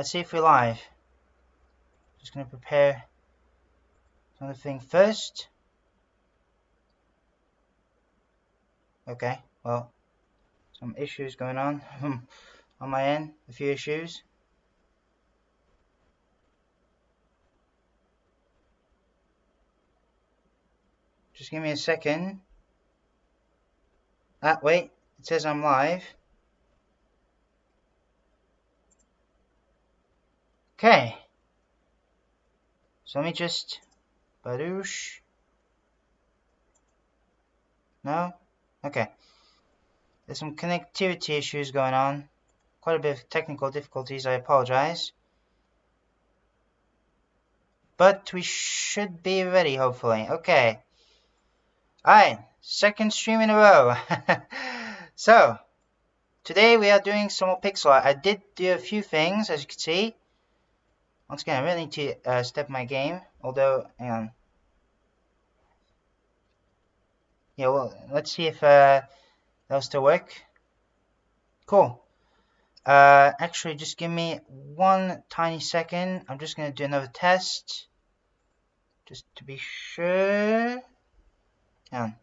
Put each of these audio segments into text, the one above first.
let's see if we're live. Just gonna prepare another thing first. Okay, well, some issues going on on my end, a few issues. Just give me a second. Ah, wait, it says I'm live. Okay. So let me just... Badoosh. No? Okay. There's some connectivity issues going on. Quite a bit of technical difficulties, I apologize. But we should be ready, hopefully. Okay. Alright, second stream in a row. So, today we are doing some more pixel art. I did do a few things, as you can see. Once again, I really need to step my game. Although, hang on. Yeah, well, let's see if that'll still work. Cool. Actually, just give me one tiny second. I'm just going to do another test. Just to be sure. Hang on.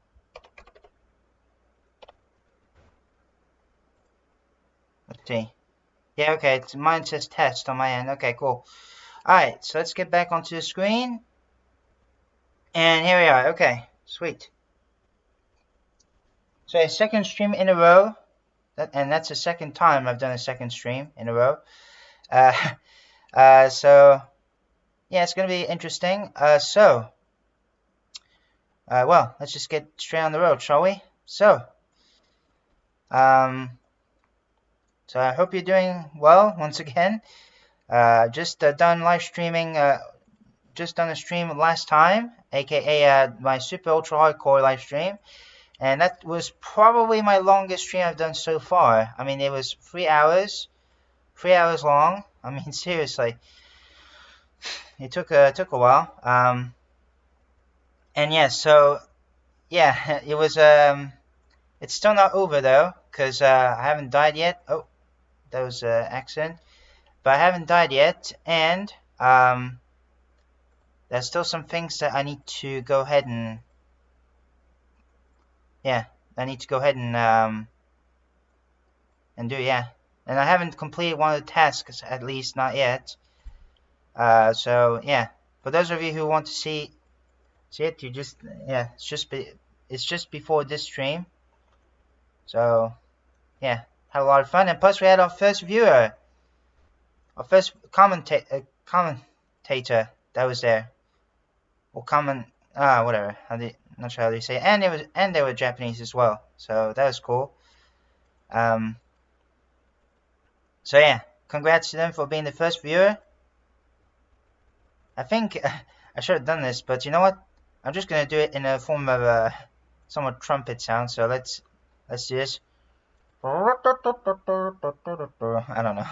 Let's see. Yeah, okay, mine says test on my end. Okay, cool. Alright, so let's get back onto the screen. And here we are. Okay, sweet. So a second stream in a row. And that's the second time I've done a second stream in a row. So, yeah, it's going to be interesting. Well, let's just get straight on the road, shall we? So I hope you're doing well once again. Just done live streaming. Just done a stream last time, aka my super ultra hardcore live stream, and that was probably my longest stream I've done so far. I mean, it was 3 hours long. I mean, seriously, it took a while. And yeah, so yeah, it was. It's still not over though, because I haven't died yet. Oh, that was an accident. But I haven't died yet, and there's still some things that I need to go ahead and and do, yeah. And I haven't completed one of the tasks, at least not yet. So yeah, for those of you who want to see it, you just, yeah, it's just before this stream. So yeah, had a lot of fun, and plus we had our first viewer, our first commentator that was there, or whatever. Not sure how they say it. And they were Japanese as well, so that was cool. So yeah, congrats to them for being the first viewer. I think I should have done this, but you know what? I'm just gonna do it in a form of a somewhat trumpet sound. So let's do this. I don't know.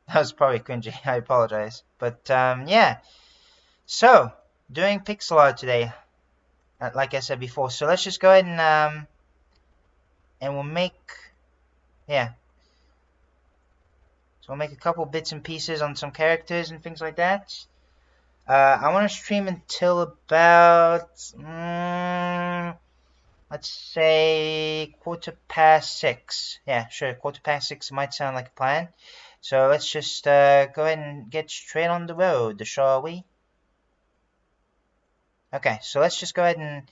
That was probably cringy. I apologize. But yeah. So doing pixel art today, like I said before. So let's just go ahead and we'll make, yeah. So we'll make a couple bits and pieces on some characters and things like that. I want to stream until about, let's say 6:15. Yeah, sure, 6:15 might sound like a plan. So let's just go ahead and get straight on the road, shall we? Okay, so let's just go ahead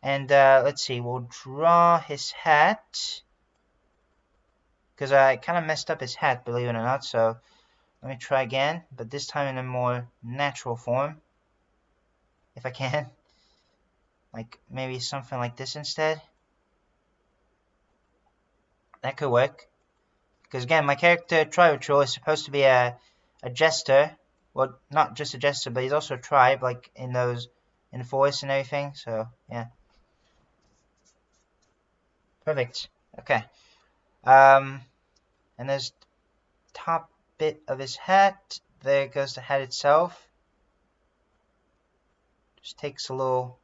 and let's see, we'll draw his hat. Because I kind of messed up his hat, believe it or not, so let me try again, but this time in a more natural form, if I can. Like, maybe something like this instead. That could work. Because again, my character, Trivial, is supposed to be a jester. Well, not just a jester, but he's also a tribe, like in the forest and everything, so, yeah. Perfect. Okay. And there's top bit of his hat. There goes the hat itself. Just takes a little,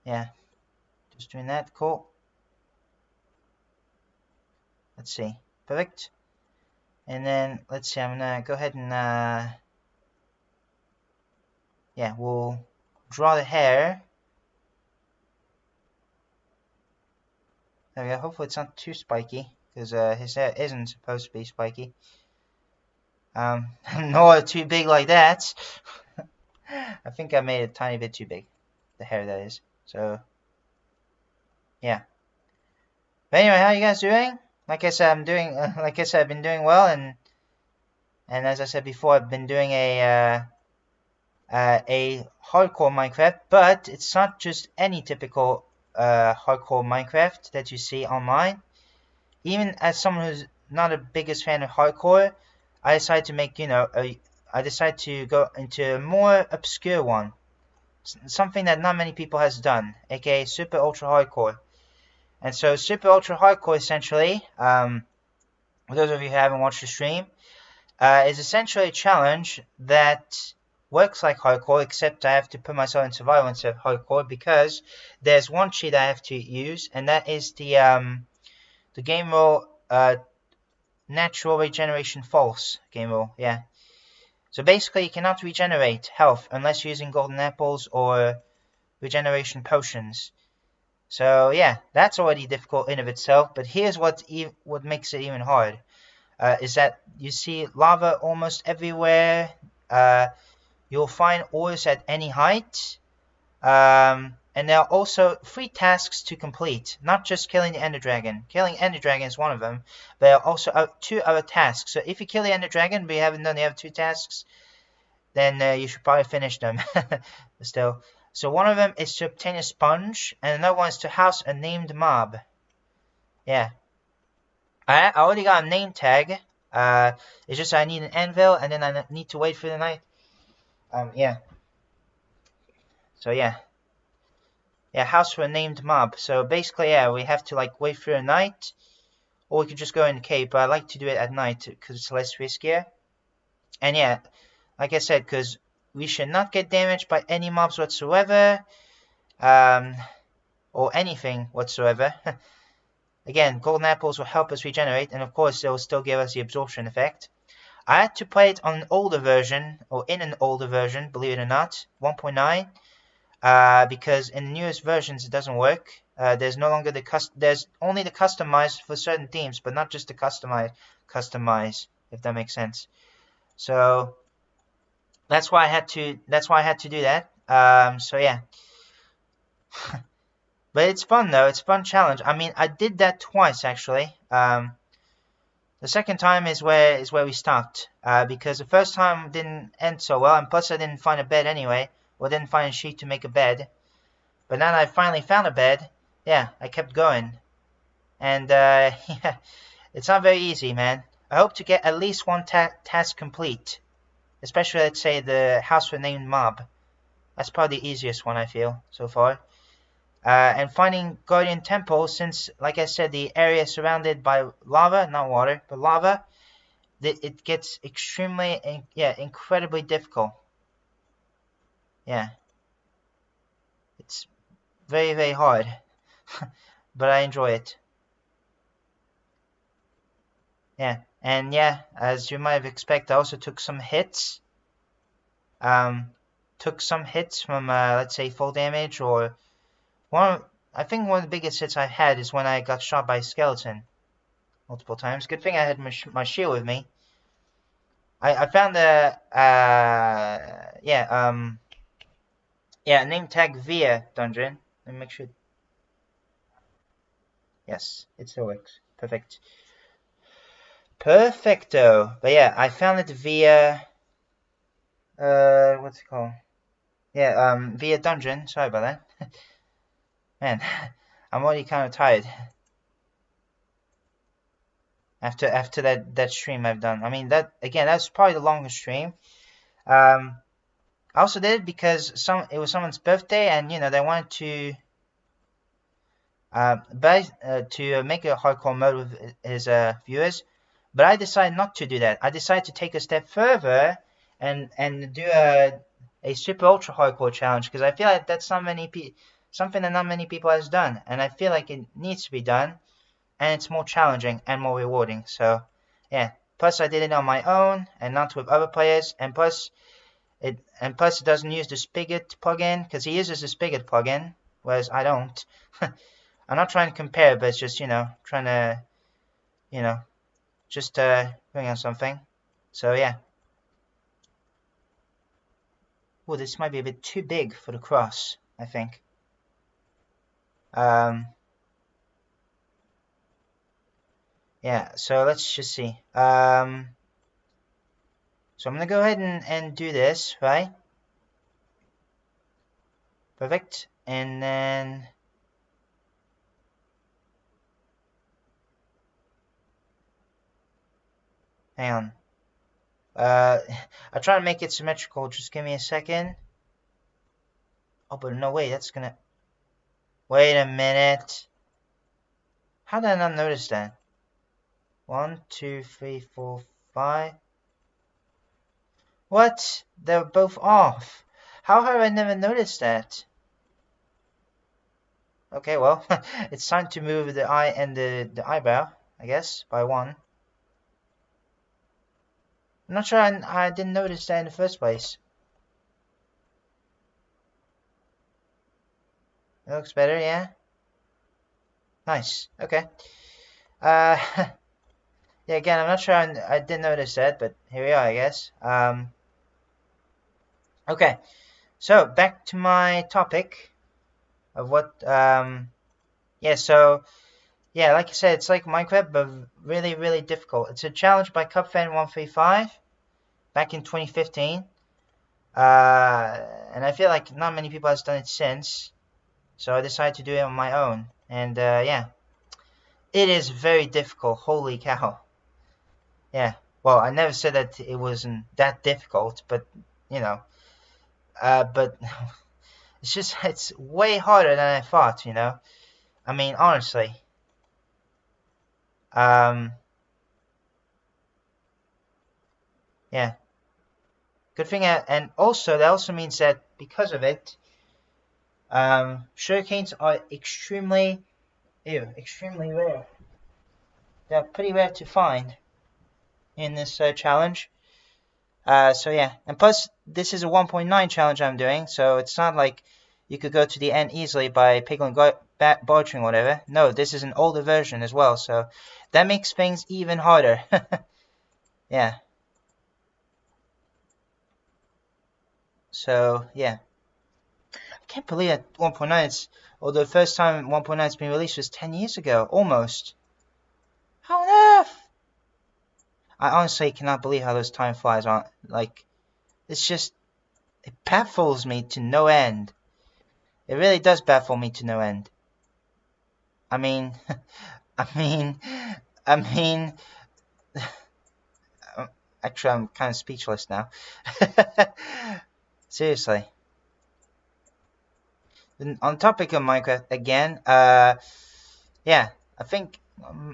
yeah, just doing that. Cool. Let's see. Perfect. And then let's see, I'm gonna go ahead and yeah, we'll draw the hair. There we go. Hopefully it's not too spiky, because his hair isn't supposed to be spiky. Nor too big like that. I think I made it a tiny bit too big. The hair, that is. So, yeah. But anyway, how are you guys doing? Like I said, I've been doing well, and as I said before, I've been doing a hardcore Minecraft, but it's not just any typical hardcore Minecraft that you see online. Even as someone who's not the biggest fan of hardcore, I decided to make, I decided to go into a more obscure one. Something that not many people has done, aka Super Ultra Hardcore. And so Super Ultra Hardcore essentially, for those of you who haven't watched the stream, is essentially a challenge that works like hardcore, except I have to put myself in survival instead of hardcore, because there's one cheat I have to use, and that is the game rule natural regeneration false game rule. Yeah. So basically, you cannot regenerate health unless using golden apples or regeneration potions. So yeah, that's already difficult in of itself. But here's what makes it even hard. Is that you see lava almost everywhere. You'll find ores at any height. And there are also 3 tasks to complete, not just killing the Ender Dragon. Killing Ender Dragon is one of them, but there are also 2 other tasks. So if you kill the Ender Dragon but you haven't done the other 2 tasks, then you should probably finish them. Still. So one of them is to obtain a sponge, and another one is to house a named mob. Yeah. I already got a name tag. It's just I need an anvil, and then I need to wait for the night. Yeah. So yeah. Yeah, house for a named mob. So basically, yeah, we have to like wait for the night, or we could just go in the cave. But I like to do it at night because it's less riskier. And yeah, like I said, because we should not get damaged by any mobs whatsoever, or anything whatsoever. Again, golden apples will help us regenerate, and of course, they will still give us the absorption effect. I had to play it on an older version, or in an older version, believe it or not, 1.9. Because in the newest versions it doesn't work. There's no longer there's only the customize for certain themes, but not just the customize, if that makes sense. So that's why I had to do that. So yeah. But it's fun though. It's a fun challenge. I mean, I did that twice actually. The second time is where we stopped. Because the first time didn't end so well, and plus I didn't find a bed anyway. Well, didn't find a sheet to make a bed. But now that I finally found a bed, yeah, I kept going. And, yeah, it's not very easy, man. I hope to get at least one task complete. Especially, let's say, the house for named mob. That's probably the easiest one, I feel, so far. And finding Guardian Temple, since, like I said, the area is surrounded by lava, not water, but lava, it gets extremely, yeah, incredibly difficult. Yeah, it's very, very hard, but I enjoy it. Yeah, and yeah, as you might have expected, I also took some hits. Took some hits from, let's say, full damage, or I think one of the biggest hits I've had is when I got shot by a skeleton multiple times. Good thing I had my shield with me. I found yeah, name tag via dungeon. Let me make sure. Yes, it still works. Perfect. Perfecto. But yeah, I found it via what's it called? Yeah, via dungeon. Sorry about that. Man, I'm already kind of tired. After that stream I've done. I mean, that's probably the longest stream. I also did it because it was someone's birthday, and they wanted to make a hardcore mode with his viewers, but I decided not to do that. I decided to take a step further and do a super ultra hardcore challenge, because I feel like that's something that not many people has done, and I feel like it needs to be done, and it's more challenging and more rewarding. So yeah, Plus, I did it on my own and not with other players. And plus, it doesn't use the Spigot plugin because he uses the Spigot plugin, whereas I don't. I'm not trying to compare, but it's just, you know, trying to, you know, just bring out something. So yeah. Oh, this might be a bit too big for the cross, I think. Yeah, so let's just see. So I'm gonna go ahead and do this, right? Perfect. And then hang on. I'll try to make it symmetrical. Just give me a second. Oh, but no way, that's gonna... Wait a minute. How did I not notice that? 1, 2, 3, 4, 5. What? They're both off. How have I never noticed that? Okay, well, it's time to move the eye and the eyebrow, I guess, by 1. I'm not sure I didn't notice that in the first place. It looks better, yeah? Nice, okay. Yeah, again, I'm not sure I didn't notice that, but here we are, I guess. Okay, so back to my topic of what, yeah, so, yeah, like I said, it's like Minecraft, but really, really difficult. It's a challenge by CupFan135 back in 2015. And I feel like not many people have done it since. So I decided to do it on my own. And, yeah. It is very difficult. Holy cow. Yeah. Well, I never said that it wasn't that difficult, but, you know. But it's just, it's way harder than I thought, you know. I mean, honestly. Yeah. Good thing, and also, that also means that because of it, sugarcanes are extremely rare. They're pretty rare to find in this challenge. So yeah, and plus this is a 1.9 challenge I'm doing, so it's not like you could go to the end easily by pickling bartering or whatever. No, this is an older version as well, so that makes things even harder. Yeah. So yeah. I can't believe that 1.9 is, although the first time 1.9 has been released was 10 years ago, almost. How on earth? I honestly cannot believe how those time flies on. Like, it's just, it baffles me to no end. It really does baffle me to no end. I mean, actually, I'm kind of speechless now. Seriously. On the topic of Minecraft again, yeah, I think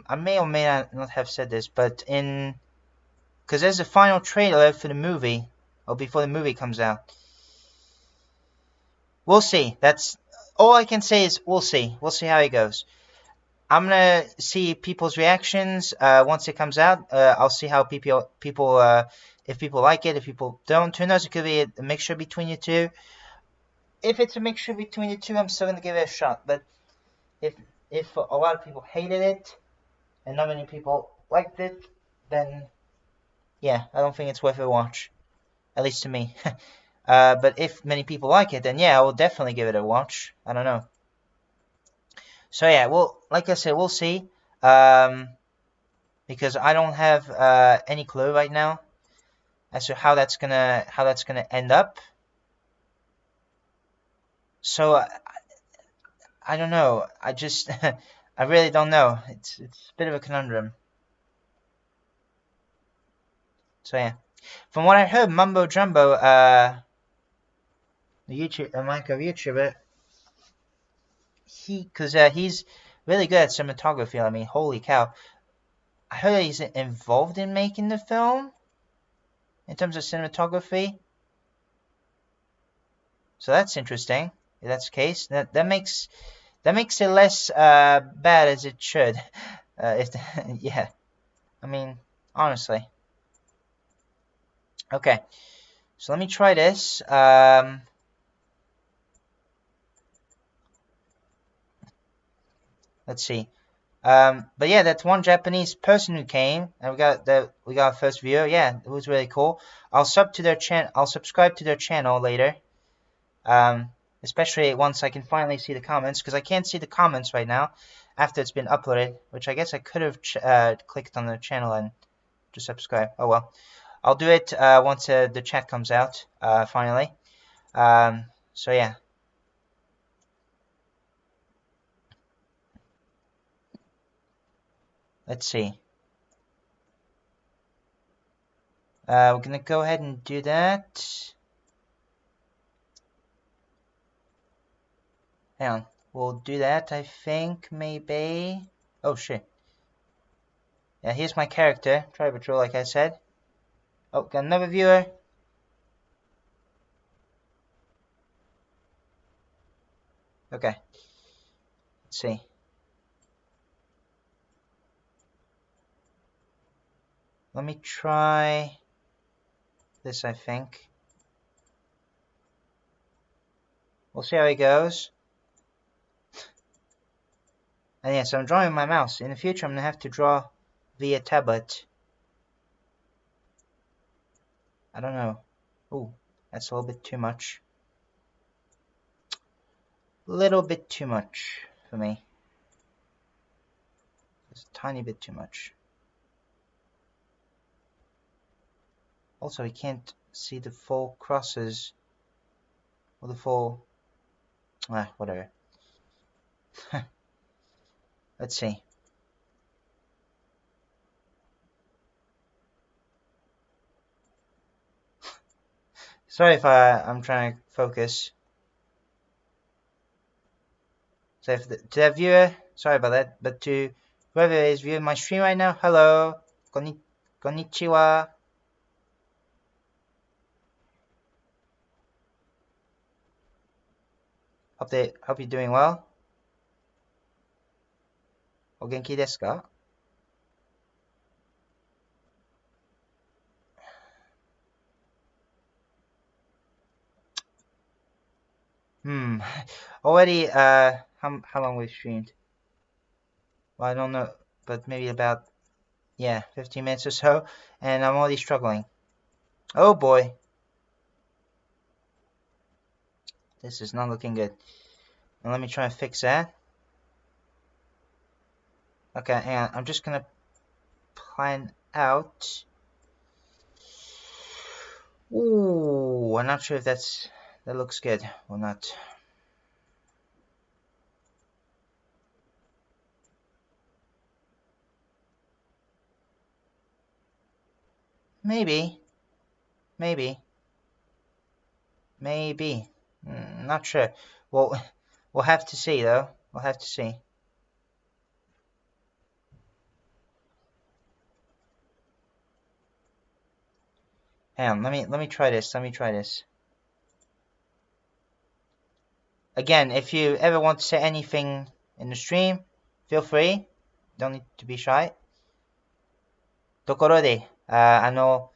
I may or may not have said this, but because there's a final trailer for the movie, or before the movie comes out. We'll see. That's all I can say is we'll see. We'll see how it goes. I'm gonna see people's reactions once it comes out. I'll see how people if people like it, if people don't. Who knows? It could be a mixture between the two. If it's a mixture between the two, I'm still gonna give it a shot. But if a lot of people hated it and not many people liked it, then yeah, I don't think it's worth a watch. At least to me. But if many people like it, then yeah, I will definitely give it a watch. I don't know. So yeah, well, like I said, we'll see. Because I don't have any clue right now as to how that's gonna end up. So I don't know. I just I really don't know. It's a bit of a conundrum. So yeah, from what I heard, Mumbo Jumbo, the Minecraft YouTuber, he's really good at cinematography. I mean, holy cow! I heard he's involved in making the film in terms of cinematography. So that's interesting. If that's the case, that makes it less bad as it should. Yeah, I mean, honestly. Okay, so let me try this. Let's see. But yeah, that's one Japanese person who came, and we got our first viewer. Yeah, it was really cool. I'll subscribe to their channel later. Especially once I can finally see the comments, because I can't see the comments right now after it's been uploaded, which I guess I could have clicked on the channel and just subscribe. Oh well. I'll do it once the chat comes out, finally. So yeah. Let's see. We're gonna go ahead and do that. Hang on. We'll do that, I think, maybe. Oh, shit. Yeah, here's my character, Tri Patrol, like I said. Oh, got another viewer. Okay. Let's see. Let me try this, I think. We'll see how it goes. And yeah, so I'm drawing with my mouse. In the future, I'm going to have to draw via tablet. I don't know. Ooh, that's a little bit too much. Little bit too much for me. Just a tiny bit too much. Also, I can't see the full crosses. Or the full... whatever. Let's see. Sorry if I'm trying to focus. So if to that viewer, sorry about that, but to whoever is viewing my stream right now, hello, konnichiwa. Hope you're doing well. O genki desu ka? Already, how long we've streamed? Well, I don't know, but maybe about, yeah, 15 minutes or so, and I'm already struggling. Oh boy. This is not looking good. And let me try and fix that. Okay, hang on. I'm just gonna plan out. Ooh, I'm not sure if that looks good or not. Maybe. Not sure. Well, we'll have to see though. We'll have to see. Hang on, let me try this. Again, if you ever want to say anything in the stream, feel free. Don't need to be shy. ところで、何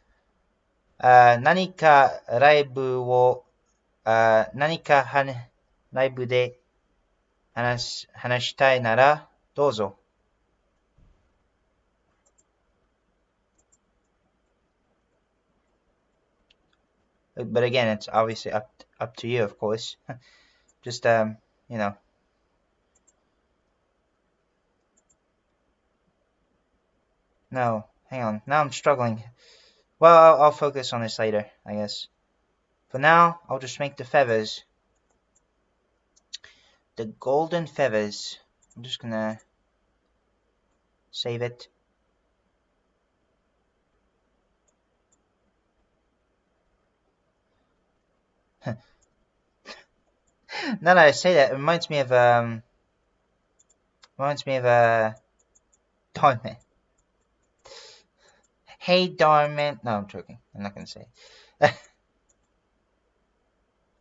かライブを、何かライブで話したいなら、どうぞ。But again, it's obviously up to you, of course. Just, you know. No, hang on. Now I'm struggling. Well, I'll focus on this later, I guess. For now, I'll just make the feathers. The golden feathers. I'm just gonna save it. Now that I say that, it reminds me of Darman. Hey Darman. No, I'm joking. I'm not gonna say it.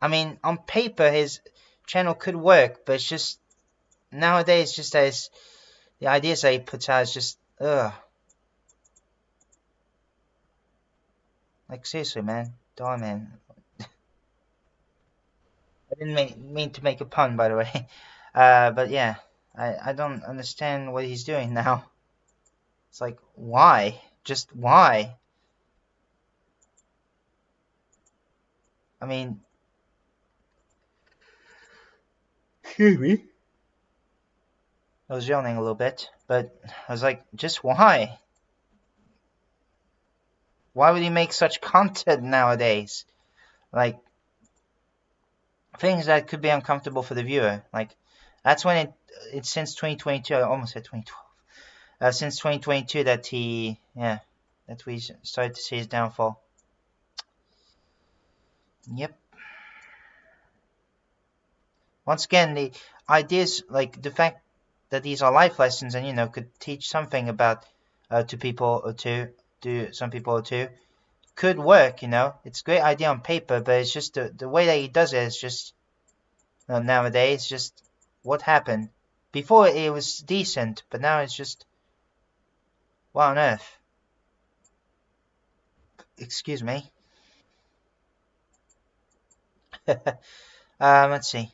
I mean, on paper, his channel could work, but it's just nowadays, just as the ideas that he puts out is just ugh. Like, seriously, man. Die, man. I didn't mean to make a pun, by the way. But yeah, I don't understand what he's doing now. It's like, why? Just why? I mean, excuse me. I was yawning a little bit, but I was like, just why? Why would he make such content nowadays? Like, things that could be uncomfortable for the viewer. Like, that's when it's since 2022, I almost said 2012. Since 2022 that that we started to see his downfall. Yep. Once again, the ideas, like the fact that these are life lessons and, could teach something about to people or to some people or two, could work, It's a great idea on paper, but it's just the way that he does it is just, nowadays, just what happened. Before it was decent, but now it's just, what on earth? Excuse me. Let's see.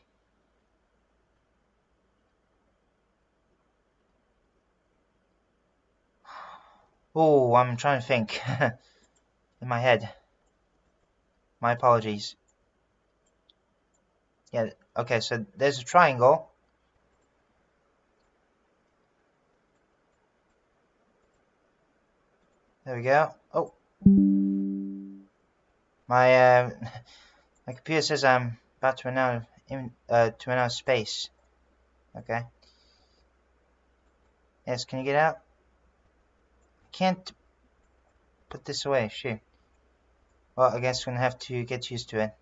Oh, I'm trying to think in my head. My apologies. Yeah, okay, so there's a triangle. There we go. Oh. My my computer says I'm about to run out of space. Okay. Yes, can you get out? I can't put this away, shoot. Well, I guess we're gonna have to get used to it.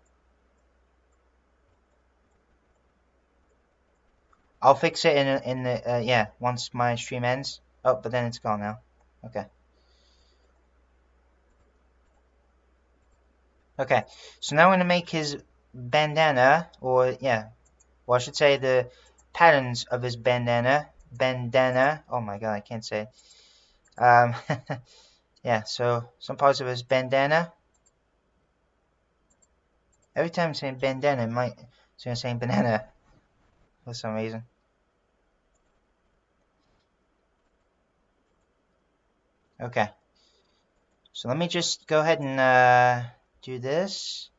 I'll fix it in the once my stream ends. Oh, but then it's gone now. Okay. Okay. So now I'm gonna make his bandana, or well, I should say the patterns of his bandana. Oh my god, I can't say it. Yeah. So some parts of his bandana. Every time I'm saying bandana, it's gonna say banana for some reason. Okay. So let me just go ahead and do this.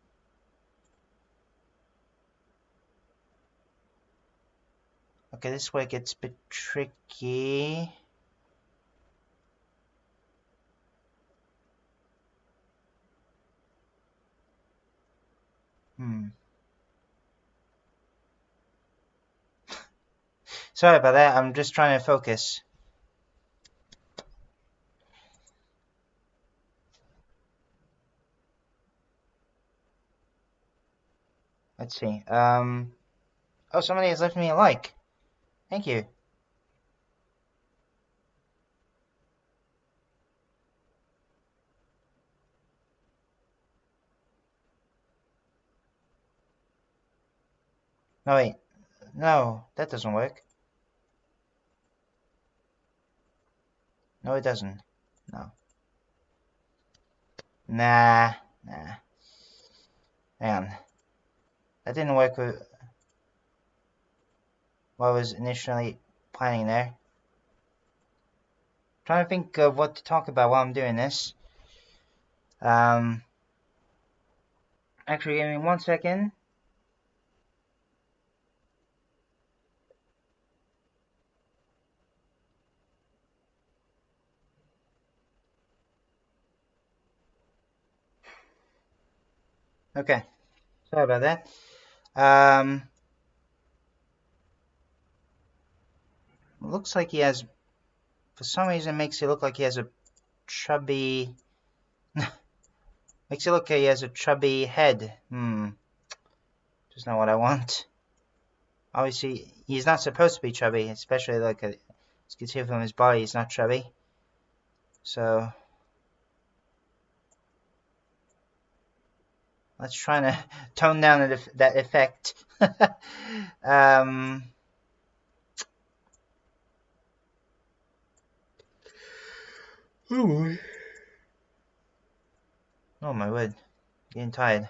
Okay, this way it gets a bit tricky. Sorry about that, I'm just trying to focus. Let's see. Oh, somebody has left me a like. Thank you. No, wait. No, that doesn't work. No, it doesn't. No. Nah. Hang on. That didn't work with what I was initially planning there. Trying to think of what to talk about while I'm doing this. Actually, give me 1 second. Okay. Sorry about that. Looks like he has, for some reason, makes it look like he has a chubby. Makes it look like he has a chubby head. Just not what I want. Obviously, he's not supposed to be chubby, especially like as you can see from his body, he's not chubby. So let's try to tone down that effect. Oh boy. Oh my word, getting tired.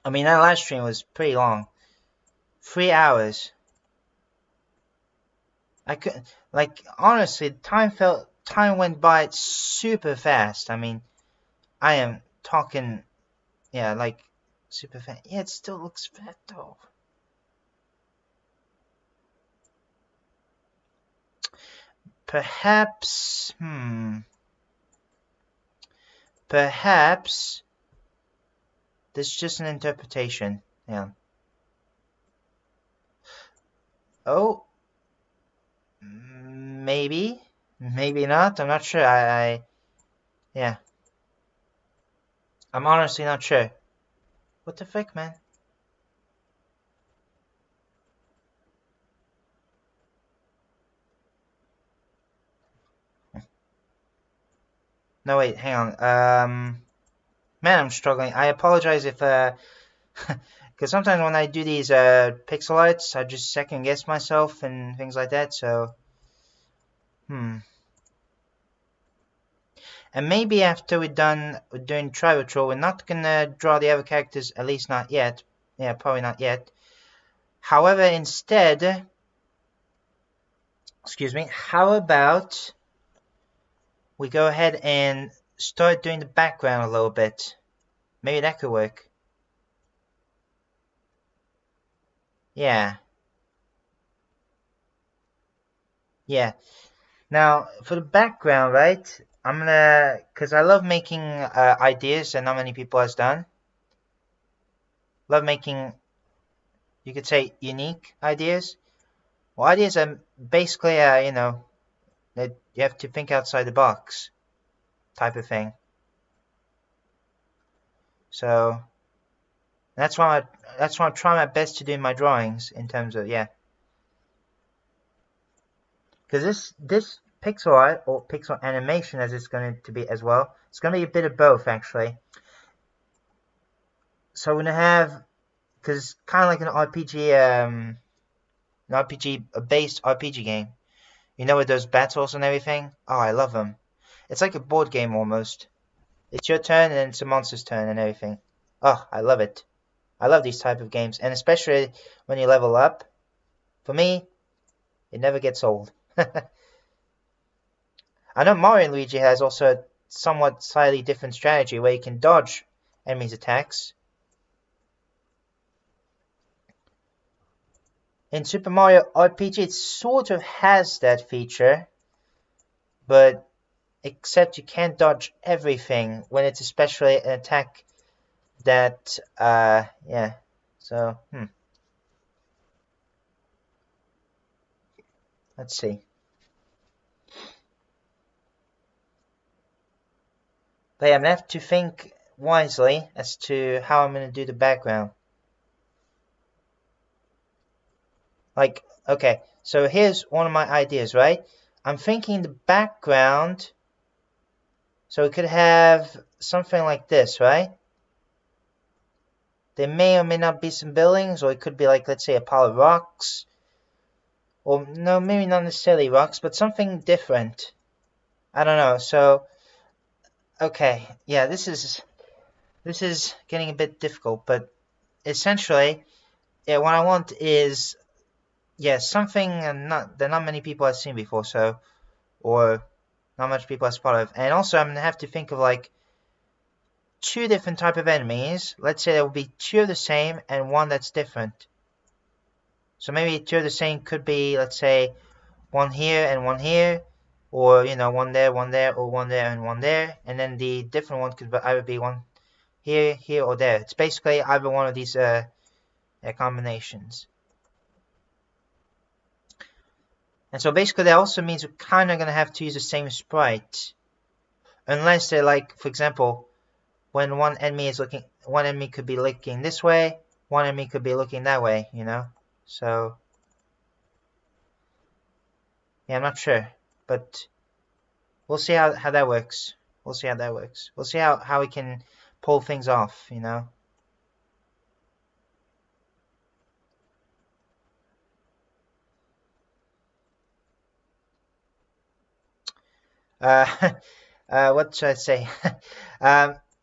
I mean, that live stream was pretty long. 3 hours. I could, like, honestly, time went by super fast. I mean, I am talking, yeah, like, super fast. Yeah, it still looks fat though. Perhaps, perhaps this is just an interpretation. Yeah. Oh, maybe, maybe not. I'm not sure. Yeah. I'm honestly not sure. What the frick, man? No, wait, hang on. Man, I'm struggling. I apologize if, because sometimes when I do these, pixel arts, I just second guess myself and things like that, so, And maybe after we're done doing Tribal Troll, we're not gonna draw the other characters, at least not yet. Yeah, probably not yet. However, instead, excuse me, how about we go ahead and start doing the background a little bit. Maybe that could work. Yeah. Yeah. Now, for the background, right, I'm gonna, because I love making ideas that not many people has done. Love making, you could say, unique ideas. Well, ideas are basically, you know, that you have to think outside the box type of thing. So that's why I'm trying my best to do in my drawings in terms of, yeah. Because this pixel art or pixel animation, as it's going to be as well, it's going to be a bit of both actually. So we're gonna have, because it's kind of like an based RPG game. You know, with those battles and everything. Oh, I love them. It's like a board game almost. It's your turn and then it's a monster's turn and everything. Oh, I love it. I love these type of games, and especially when you level up. For me, it never gets old. I know Mario and Luigi has also a somewhat slightly different strategy where you can dodge enemies' attacks. In Super Mario RPG, it sort of has that feature, but except you can't dodge everything when it's especially an attack that, yeah, so, Let's see. But yeah, I'm gonna have to think wisely as to how I'm gonna do the background. Like, okay, so here's one of my ideas, right? I'm thinking the background, so we could have something like this, right? There may or may not be some buildings, or it could be like, let's say, a pile of rocks. Or, no, maybe not necessarily rocks, but something different. I don't know, so, okay, yeah, this is getting a bit difficult, but essentially, yeah, what I want is, yeah, something that not many people have seen before, so, or not much people have spotted of. And also, I'm gonna have to think of like 2 different type of enemies. Let's say there will be 2 of the same and 1 that's different. So maybe 2 of the same could be, let's say, 1 here and 1 here, or, you know, 1 there, 1 there, or 1 there and 1 there, and then the different one could either be 1 here, here, or there. It's basically either one of these combinations. And so basically that also means we're kind of going to have to use the same sprite. Unless they're like, for example, when one enemy could be looking this way, one enemy could be looking that way, you know? So, yeah, I'm not sure. But we'll see how that works. We'll see how that works. We'll see how we can pull things off, you know? What should I say?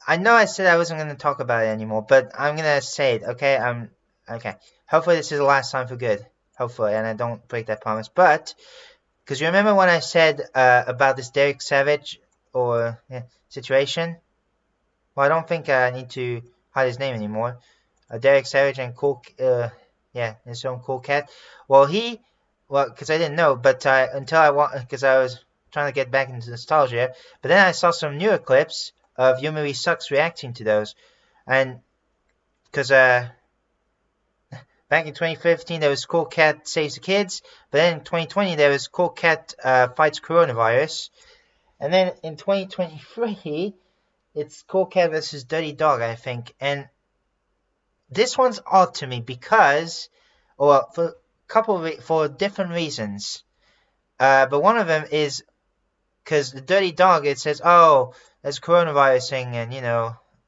I know I said I wasn't going to talk about it anymore, but I'm going to say it, okay? Okay. Hopefully this is the last time for good. Hopefully, and I don't break that promise. But, because you remember when I said about this Derek Savage situation? Well, I don't think I need to hide his name anymore. Derek Savage and his own Cool Cat. Well, because I didn't know, but because I was trying to get back into nostalgia, but then I saw some newer clips of Yumiri Sucks reacting to those, and because back in 2015 there was Cool Cat Saves the Kids, but then in 2020 there was Cool Cat Fights Coronavirus, and then in 2023 it's Cool Cat versus Dirty Dog, I think, and this one's odd to me because, for different reasons, but one of them is because the Dirty Dog, it says, oh, there's coronavirus thing, and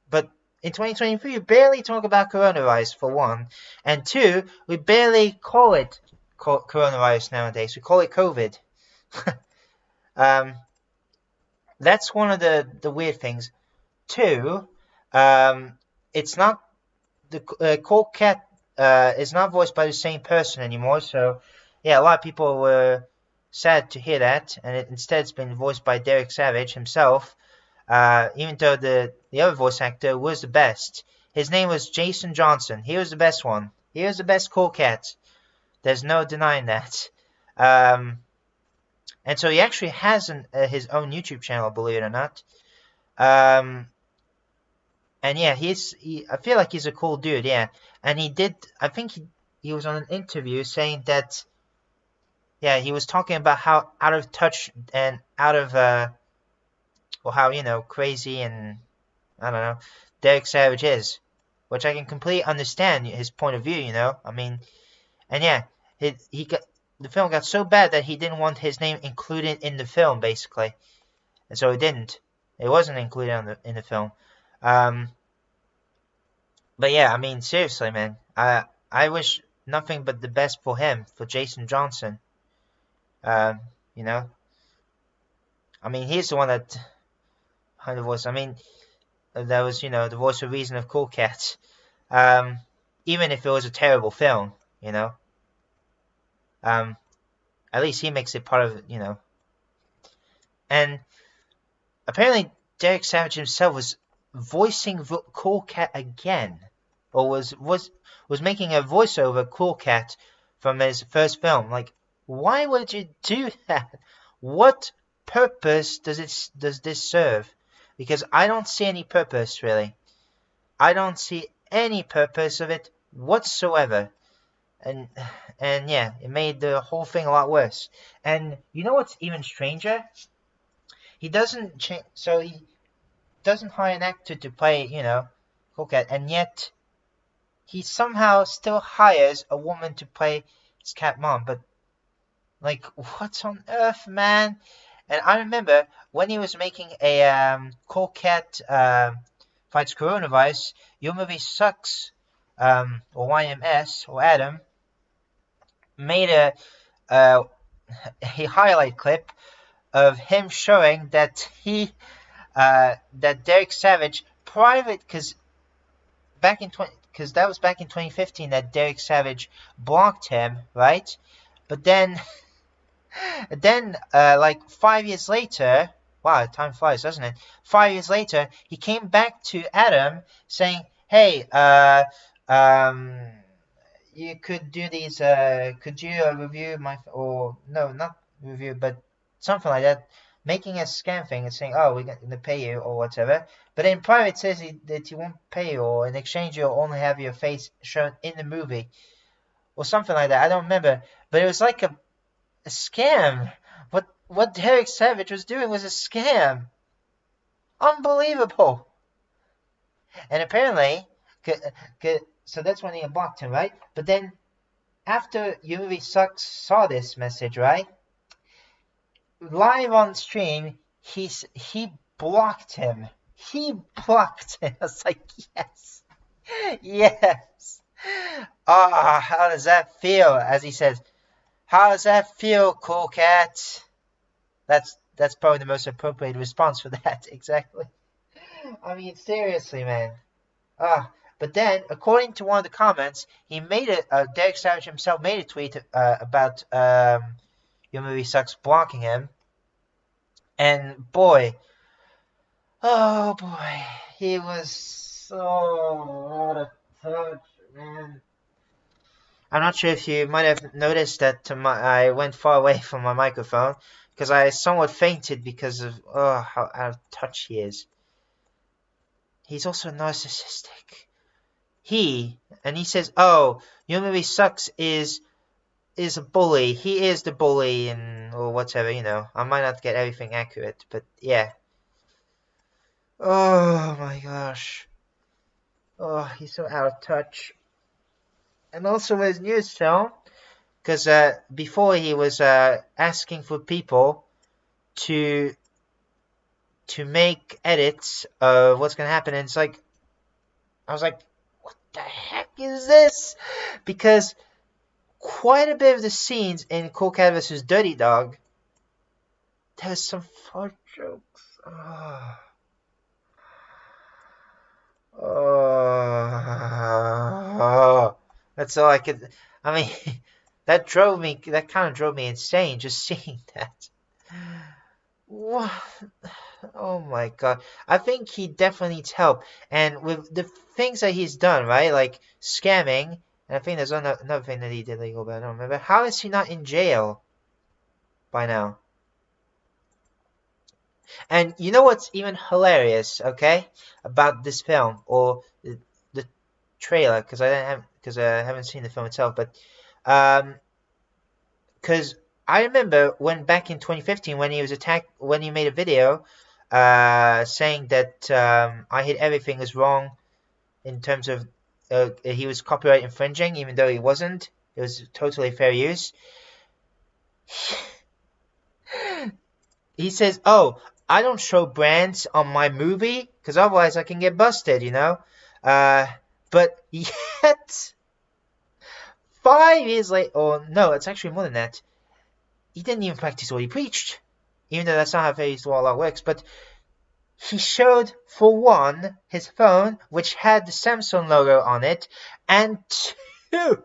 but in 2023 we barely talk about coronavirus, for one, and two, we barely call it coronavirus nowadays. We call it COVID. That's one of the weird things. Two, it's not the Cool Cat is not voiced by the same person anymore. So yeah, a lot of people were sad to hear that, and instead it's been voiced by Derek Savage himself. Even though the other voice actor was the best. His name was Jason Johnson. He was the best one. He was the best Cool Cat. There's no denying that. And so he actually has his own YouTube channel, believe it or not. And yeah, I feel like he's a cool dude, yeah. And I think he was on an interview saying that, yeah, he was talking about how out of touch and out of, how, crazy and, I don't know, Derek Savage is. Which I can completely understand his point of view, I mean, and yeah, the film got so bad that he didn't want his name included in the film, basically. And so it didn't. It wasn't included in the film. But yeah, I mean, seriously, man. I wish nothing but the best for him, for Jason Johnson. I mean, he's the one that kind of was. I mean, that was, the voice of reason of Cool Cat. Even if it was a terrible film, at least he makes it part of it, And apparently Derek Savage himself was voicing Cool Cat again, or was making a voiceover Cool Cat from his first film. Like, why would you do that? What purpose does this serve? Because I don't see any purpose, really. I don't see any purpose of it whatsoever. And yeah, it made the whole thing a lot worse. And you know what's even stranger? He doesn't hire an actor to play, Cool Cat, and yet he somehow still hires a woman to play his cat mom. But, like, what's on earth, man? And I remember when he was making a Cool Cat Fights Coronavirus, Your Movie Sucks, or YMS, or Adam, made a highlight clip of him showing that that Derek Savage because that was back in 2015 that Derek Savage blocked him, right? But then like 5 years later, wow, time flies, doesn't it? 5 years later, he came back to Adam saying, hey, you could do these, could you review not review, but something like that, making a scam thing and saying, oh, we're going to pay you or whatever. But in private it says that you won't pay you, or in exchange you'll only have your face shown in the movie. Or something like that, I don't remember. But it was like a scam. What Derek Savage was doing was a scam. Unbelievable. And apparently, so that's when he blocked him, right? But then, after Your Movie Sucks saw this message, right? Live on stream, he blocked him. He blocked him. I was like, yes. Yes. Ah, how does that feel? As he says, how does that feel, Cool Cat? That's probably the most appropriate response for that, exactly. I mean, seriously, man. But then, according to one of the comments, he made it. Derek Savage himself made a tweet about Your Movie Sucks blocking him, and boy, oh boy, he was so out of touch, man. I'm not sure if you might have noticed that I went far away from my microphone because I somewhat fainted because of how out of touch he is. He's also narcissistic. He says, "Oh, Your Movie Sucks is a bully. He is the bully, and or whatever, you know." I might not get everything accurate, but yeah. Oh my gosh. Oh, he's so out of touch. And also with his news film, because before he was asking for people to make edits of what's gonna happen, and it's like, I was like, what the heck is this? Because quite a bit of the scenes in Cool Cat vs. Dirty Dog, there was some fart jokes. That's all I could. I mean, that kind of drove me insane just seeing that. What? Oh my god. I think he definitely needs help. And with the things that he's done, right? Like scamming. And I think there's another thing that he did legal, but I don't remember. How is he not in jail by now? And you know what's even hilarious, okay, about this film or the trailer? Because I haven't seen the film itself, but because I remember when back in 2015 when he was attacked, when he made a video saying that I Hate Everything was wrong in terms of he was copyright infringing, even though he wasn't. It was totally fair use. He says, "Oh, I don't show brands on my movie because otherwise I can get busted, you know." But yet, 5 years later, or no, it's actually more than that. He didn't even practice what he preached, even though that's not how fair use law works. But he showed, for one, his phone, which had the Samsung logo on it, and 2, it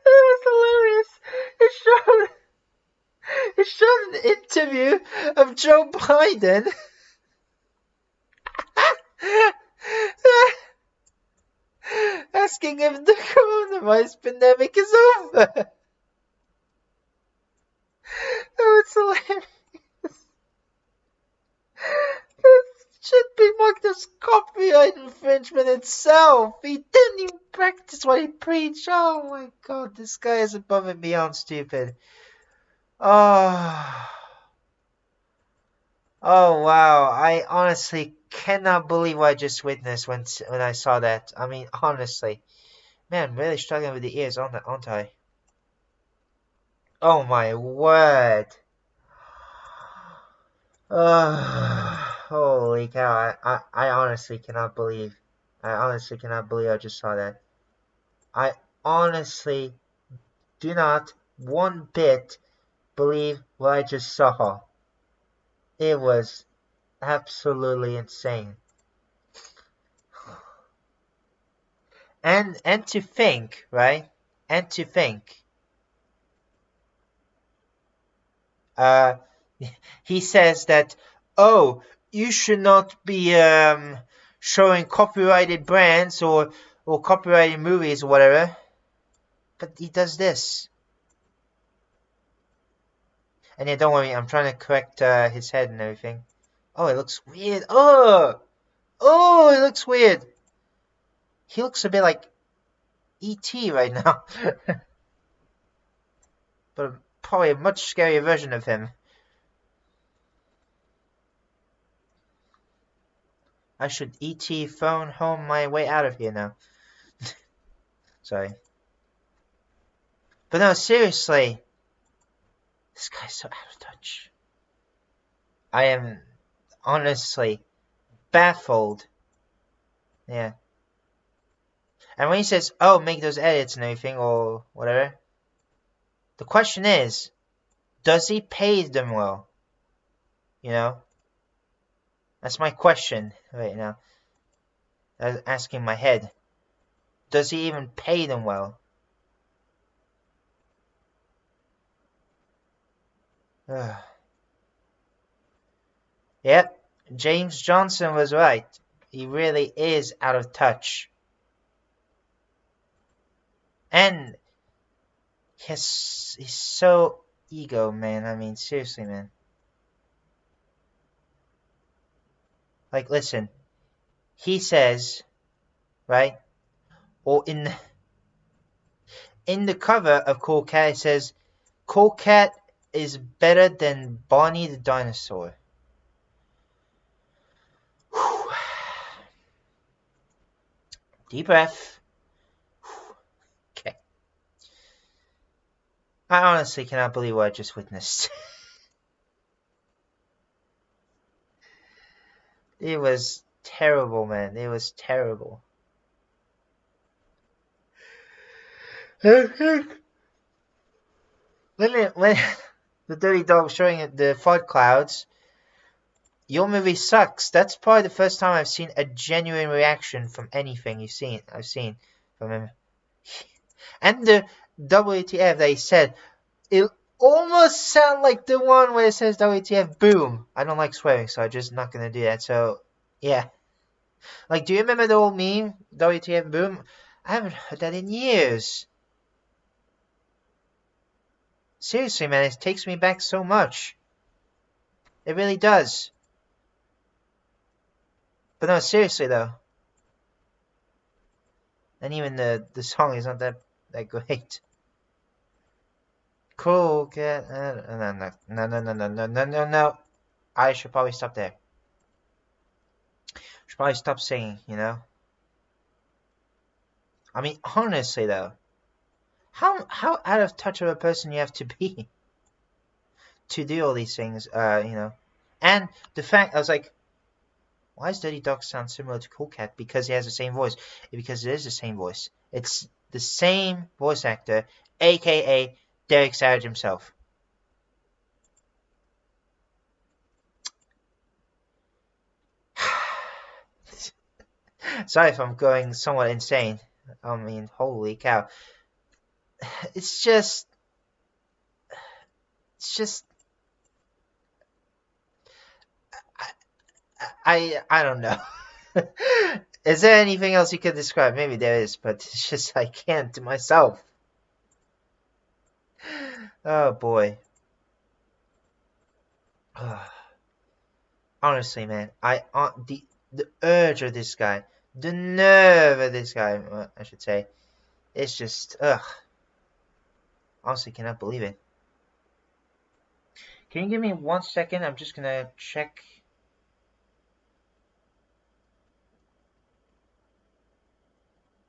was hilarious. It showed an interview of Joe Biden asking if the coronavirus pandemic is over. Oh, it's hilarious. This should be marked as copyright infringement itself. He didn't even practice what he preached. Oh my god, this guy is above and beyond stupid. Oh wow, I honestly cannot believe what I just witnessed when I saw that. I mean, honestly. Man, I'm really struggling with the ears, aren't I? Oh my word. Holy cow, I honestly cannot believe. I just saw that. I honestly do not one bit believe what I just saw. It was absolutely insane. And to think, right? And to think. He says that, "Oh, you should not be showing copyrighted brands or copyrighted movies or whatever." But he does this. And yeah, don't worry, I'm trying to correct his head and everything. Oh, it looks weird. Oh, it looks weird. He looks a bit like E.T. right now. But probably a much scarier version of him. I should E.T. phone home my way out of here now. Sorry. But no, seriously. This guy's so out of touch. I am honestly baffled. Yeah. And when he says, "Oh, make those edits and everything," or whatever, the question is, does he pay them well? You know? That's my question right now. I was asking my head. Does he even pay them well? Yep, James Johnson was right. He really is out of touch. And he's so ego, man. I mean, seriously, man. Like, listen. He says, right? Or in the cover of Cool Cat, it says, Cool Cat is better than Barney the dinosaur. Whew. Deep breath. Okay. I honestly cannot believe what I just witnessed. It was terrible, man. It was terrible. When the dirty dog showing it the fog clouds, your movie sucks. That's probably the first time I've seen a genuine reaction from anything I've seen from him. And the WTF they said, it almost sounded like the one where it says WTF boom. I don't like swearing, so I'm just not gonna do that. So yeah. Like, do you remember the old meme, WTF boom? I haven't heard that in years. Seriously, man, it takes me back so much. It really does. But no, seriously though. And even the song is not that great. Cool cat. No. I should probably stop there. Should probably stop singing, you know. I mean, honestly though, how out of touch of a person you have to be to do all these things, you know. And the fact, I was like, why does Dirty Dog sound similar to Cool Cat? Because he has the same voice. Because it is the same voice. It's the same voice actor, aka Derek Savage himself. Sorry if I'm going somewhat insane. I mean, holy cow. It's just I don't know. Is there anything else you could describe? Maybe there is, but it's just I can't to myself. Oh boy. Honestly, man, the urge of this guy, the nerve of this guy, I should say, it's just honestly cannot believe it. Can you give me 1 second? I'm just gonna check.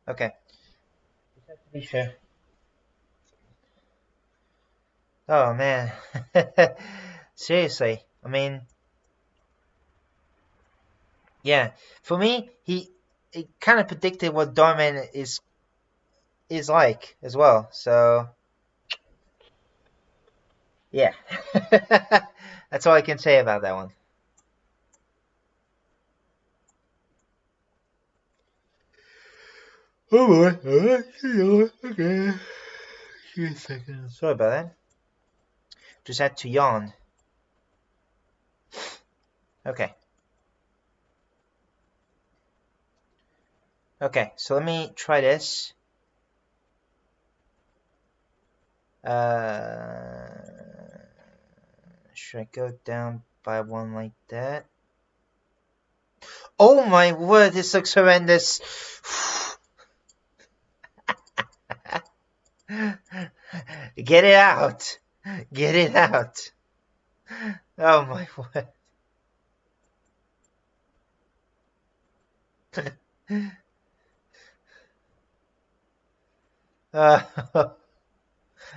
Okay. Just have to be sure. Oh man. Seriously. I mean, yeah. For me, he kind of predicted what Darman is like as well. So yeah. That's all I can say about that one. Oh boy. Okay. Give me a second. Sorry about that. Just had to yawn. Okay. Okay, so let me try this. Should I go down by one like that? Oh my word, this looks horrendous. Get it out. Get it out. Oh my word.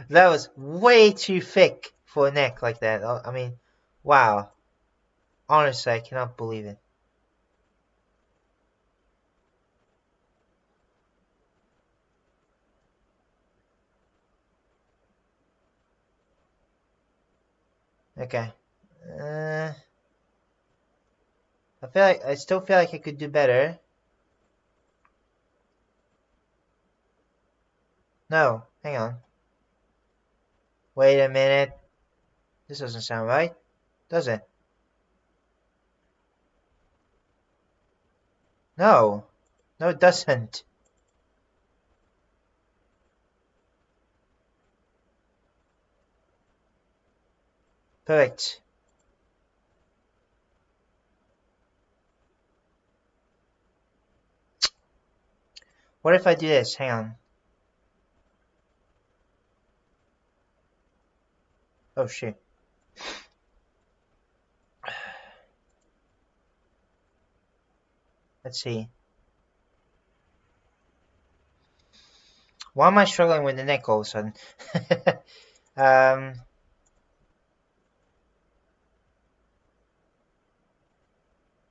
That was way too thick for a neck like that. I mean, wow. Honestly, I cannot believe it. Okay. I still feel like I could do better. No, hang on. Wait a minute. This doesn't sound right, does it? No. No, it doesn't. Perfect. What if I do this? Hang on. Oh, shit. Let's see. Why am I struggling with the neck all of a sudden?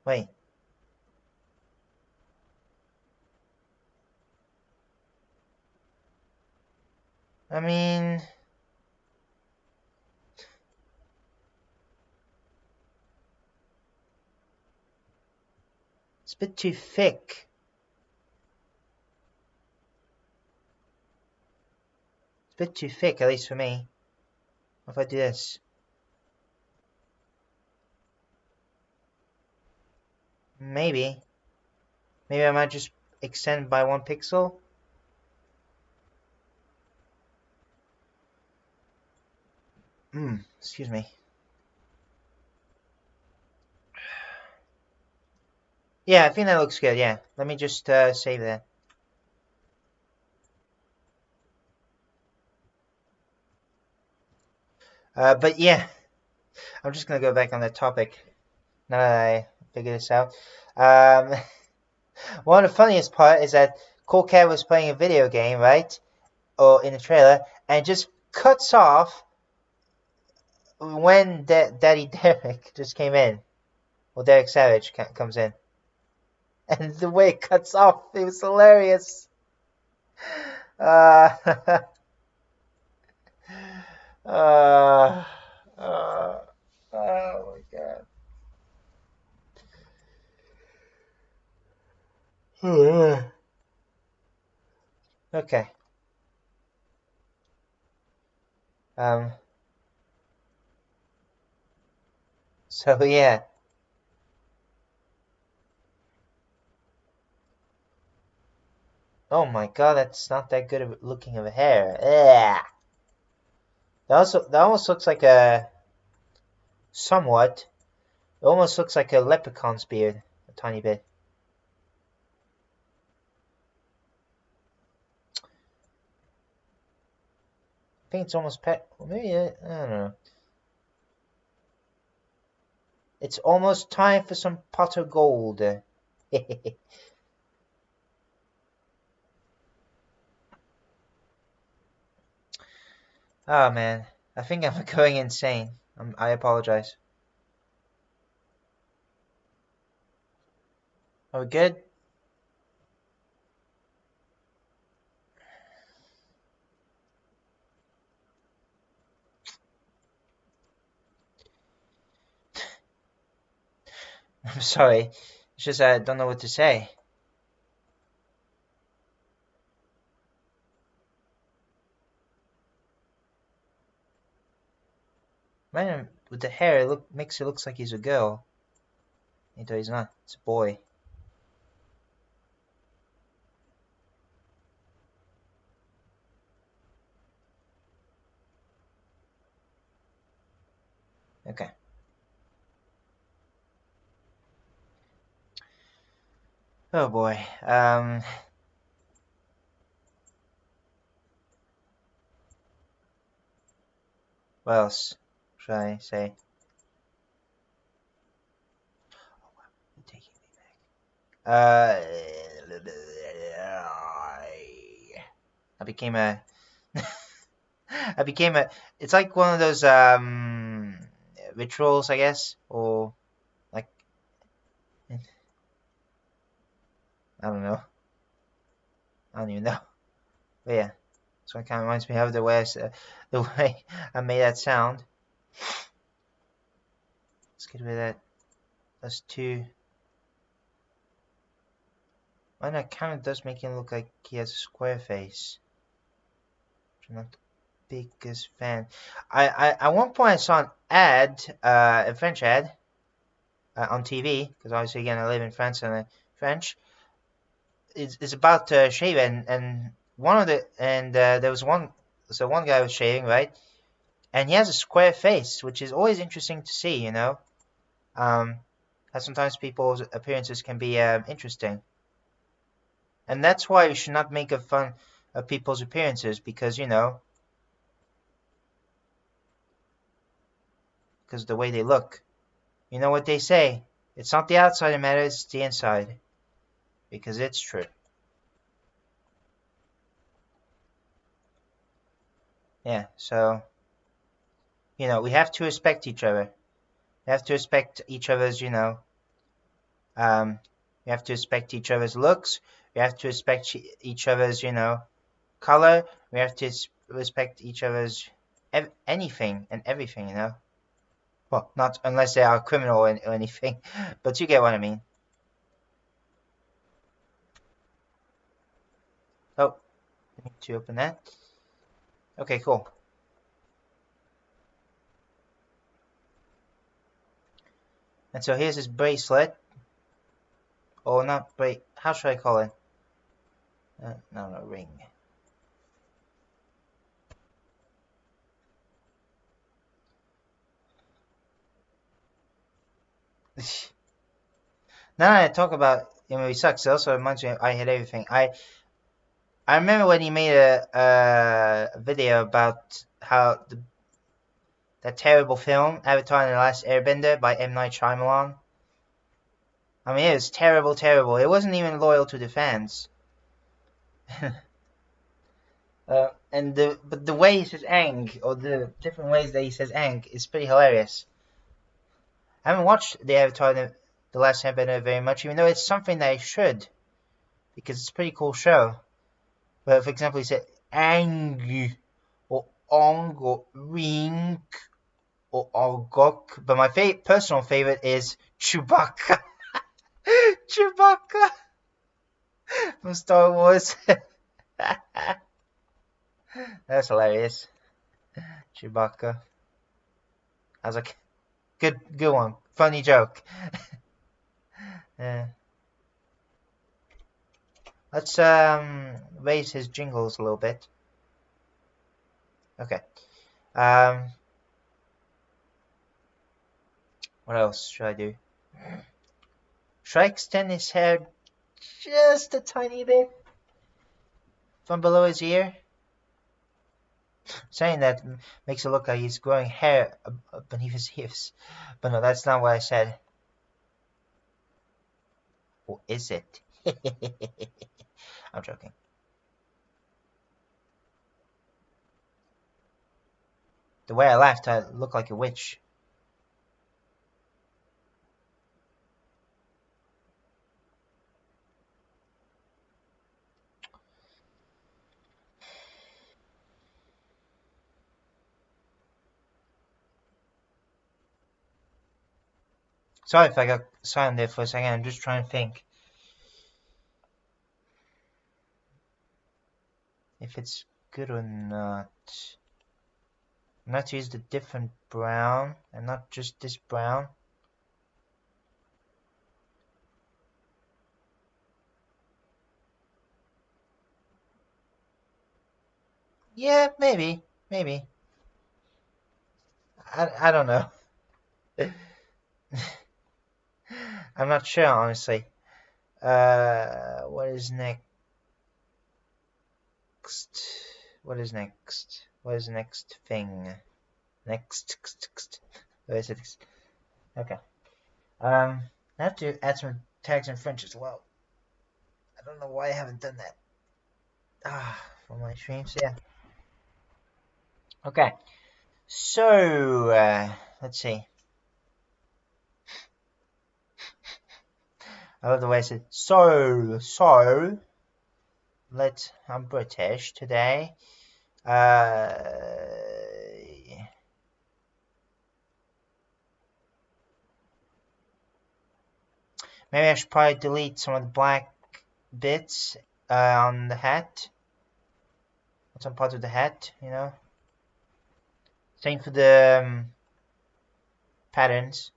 Wait. I mean... It's a bit too thick. It's a bit too thick, at least for me. What if I do this? Maybe. Maybe I might just extend by 1 pixel. Excuse me. Yeah, I think that looks good, yeah. Let me just save that. But yeah, I'm just gonna go back on that topic now that I figured this out. One of the funniest part is that Cool Cat was playing a video game, right? Or in the trailer, and just cuts off when Daddy Derek just came in. Well, Derek Savage comes in. And the way it cuts off, it was hilarious. Oh my god. Okay. So yeah. Oh my god, that's not that good of looking of a hair. Ugh. That almost looks like a somewhat. It almost looks like a leprechaun's beard, a tiny bit. I think it's almost maybe I don't know. It's almost time for some pot of gold. Oh man, I think I'm going insane. I apologize. Are we good? I'm sorry. It's just I don't know what to say. Man, with the hair, makes it look like he's a girl. Though he's not. It's a boy. Okay. Oh boy. What else should I say? Oh wow, you're taking me back. I became a it's like one of those rituals, I guess, or like I don't know. I don't even know. But yeah, so it kind of reminds me of the way I made that sound. Let's get rid of that. That's 2. And that kind of does make him look like he has a square face. I'm not the biggest fan. At one point I saw an ad, a French ad, on TV, because obviously again I live in France and French. It's about shaving, and there was one guy was shaving, right, and he has a square face, which is always interesting to see, you know. How sometimes people's appearances can be interesting, and that's why you should not make fun of people's appearances, because you know, because the way they look. You know what they say? It's not the outside that matters; it's the inside. Because it's true. Yeah, so, you know, we have to respect each other. We have to respect each other's, you know, we have to respect each other's looks. We have to respect each other's, you know, color. We have to respect each other's anything and everything, you know. Well, not unless they are a criminal or anything, but you get what I mean. Oh, I need to open that. Okay, cool. And so here's his bracelet. Or not bracelet. How should I call it? No, ring. Now that I talk about he sucks, it also reminds me of I Hate Everything. I remember when he made a video about how that terrible film, Avatar and the Last Airbender by M. Night Shyamalan. I mean, it was terrible, terrible. It wasn't even loyal to the fans. But the way he says "ang" or the different ways that he says "ang" is pretty hilarious. I haven't watched the Avatar the Last Airbender very much, even though it's something that I should, because it's a pretty cool show. But for example, he said "ang" or "ong" or "ring" or "ogok." But my personal favorite is Chewbacca. Chewbacca from Star Wars. That's hilarious. Chewbacca. I was like, good one. Funny joke. Let's raise his jingles a little bit. Okay. What else should I do? Should I extend his hair just a tiny bit from below his ear? Saying that makes it look like he's growing hair beneath his ears. But no, that's not what I said. Or is it? I'm joking. The way I laughed, I look like a witch. Sorry if I got silent there for a second. I'm just trying to think if it's good or not. I'm not to use the different brown and not just this brown. Yeah, maybe. I don't know. I'm not sure, honestly. What is next? What is next? What is the next thing? Where is it? Okay. I have to add some tags in French as well. I don't know why I haven't done that. For my streams, yeah. Okay. So, let's see. I love the way I said so. I'm British today. Maybe I should probably delete some of the black bits on the hat, on some parts of the hat, you know. Same for the patterns.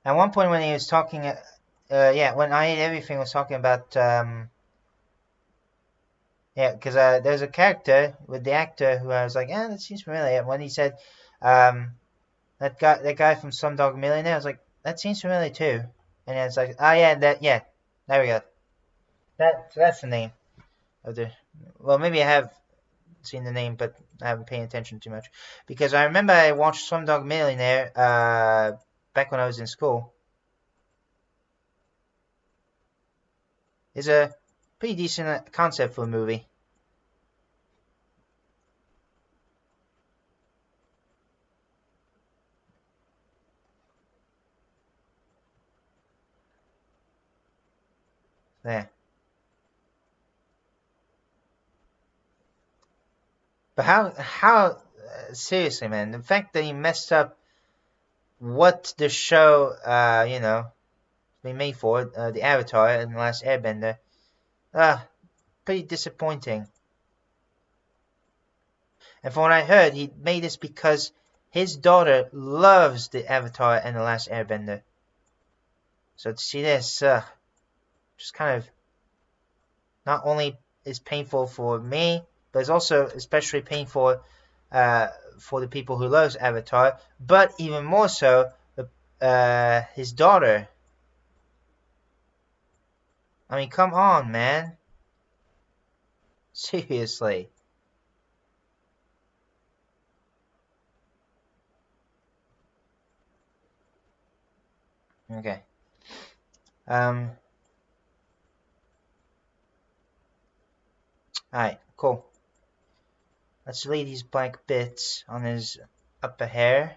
At one point when he was talking, when I Ate Everything was talking about, because there's a character with the actor who I was like, that seems familiar. When he said, that guy from Slumdog Millionaire, I was like, that seems familiar too. And it's like, there we go. That's the name of the. Well, maybe I have seen the name, but I haven't paid attention too much, because I remember I watched Slumdog Millionaire back when I was in school. It's a pretty decent concept for a movie. There. But how seriously, man, the fact that he messed up what the show, been made for, the Avatar and the Last Airbender, pretty disappointing. And from what I heard, he made this because his daughter loves the Avatar and the Last Airbender. So to see this, just kind of not only is painful for me, but it's also especially painful for the people who loves Avatar, but even more so his daughter. I mean, come on, man. Seriously. Okay. Alright, cool. Let's lay these black bits on his upper hair.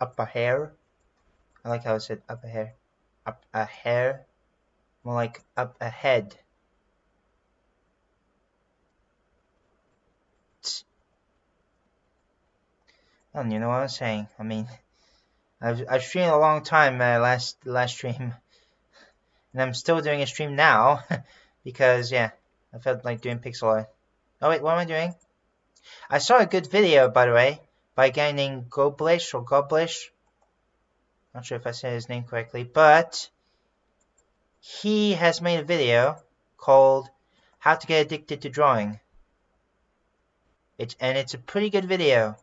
Upper hair? I like how I said upper hair. Up a hair? More like up ahead. I don't even know what I was saying. I mean, I've streamed a long time last stream, and I'm still doing a stream now because I felt like doing pixel art. Oh wait, what am I doing? I saw a good video, by the way, by a guy named Goblish or Goblish. Not sure if I said his name correctly, but he has made a video called "How to Get Addicted to Drawing." It's a pretty good video.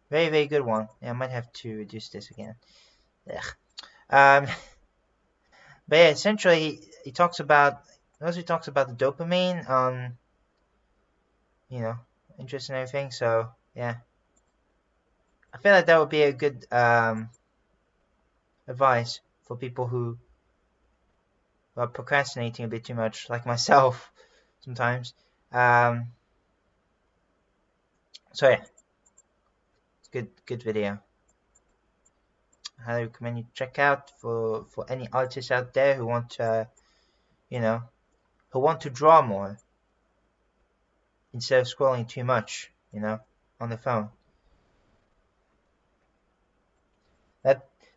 Very, very good one. Yeah, I might have to reduce this again. But yeah, essentially he talks about the dopamine on interest and everything. So yeah, I feel like that would be a good advice for people who are procrastinating a bit too much, like myself sometimes. So yeah. Good video. I highly recommend you check out for any artists out there who want to, who want to draw more instead of scrolling too much, on the phone.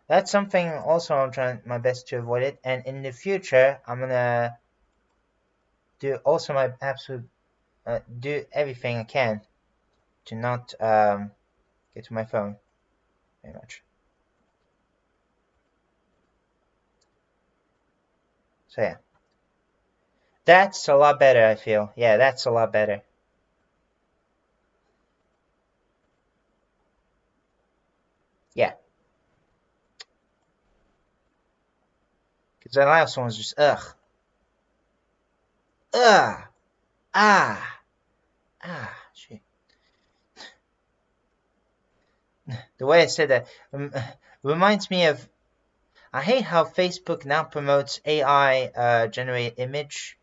That's something also I'm trying my best to avoid it, and in the future I'm gonna do also my absolute do everything I can to not get to my phone very much. So yeah, that's a lot better, I feel. Yeah, that's a lot better. Yeah, because the last one was just shit. The way I said that reminds me of, I hate how Facebook now promotes AI generated image.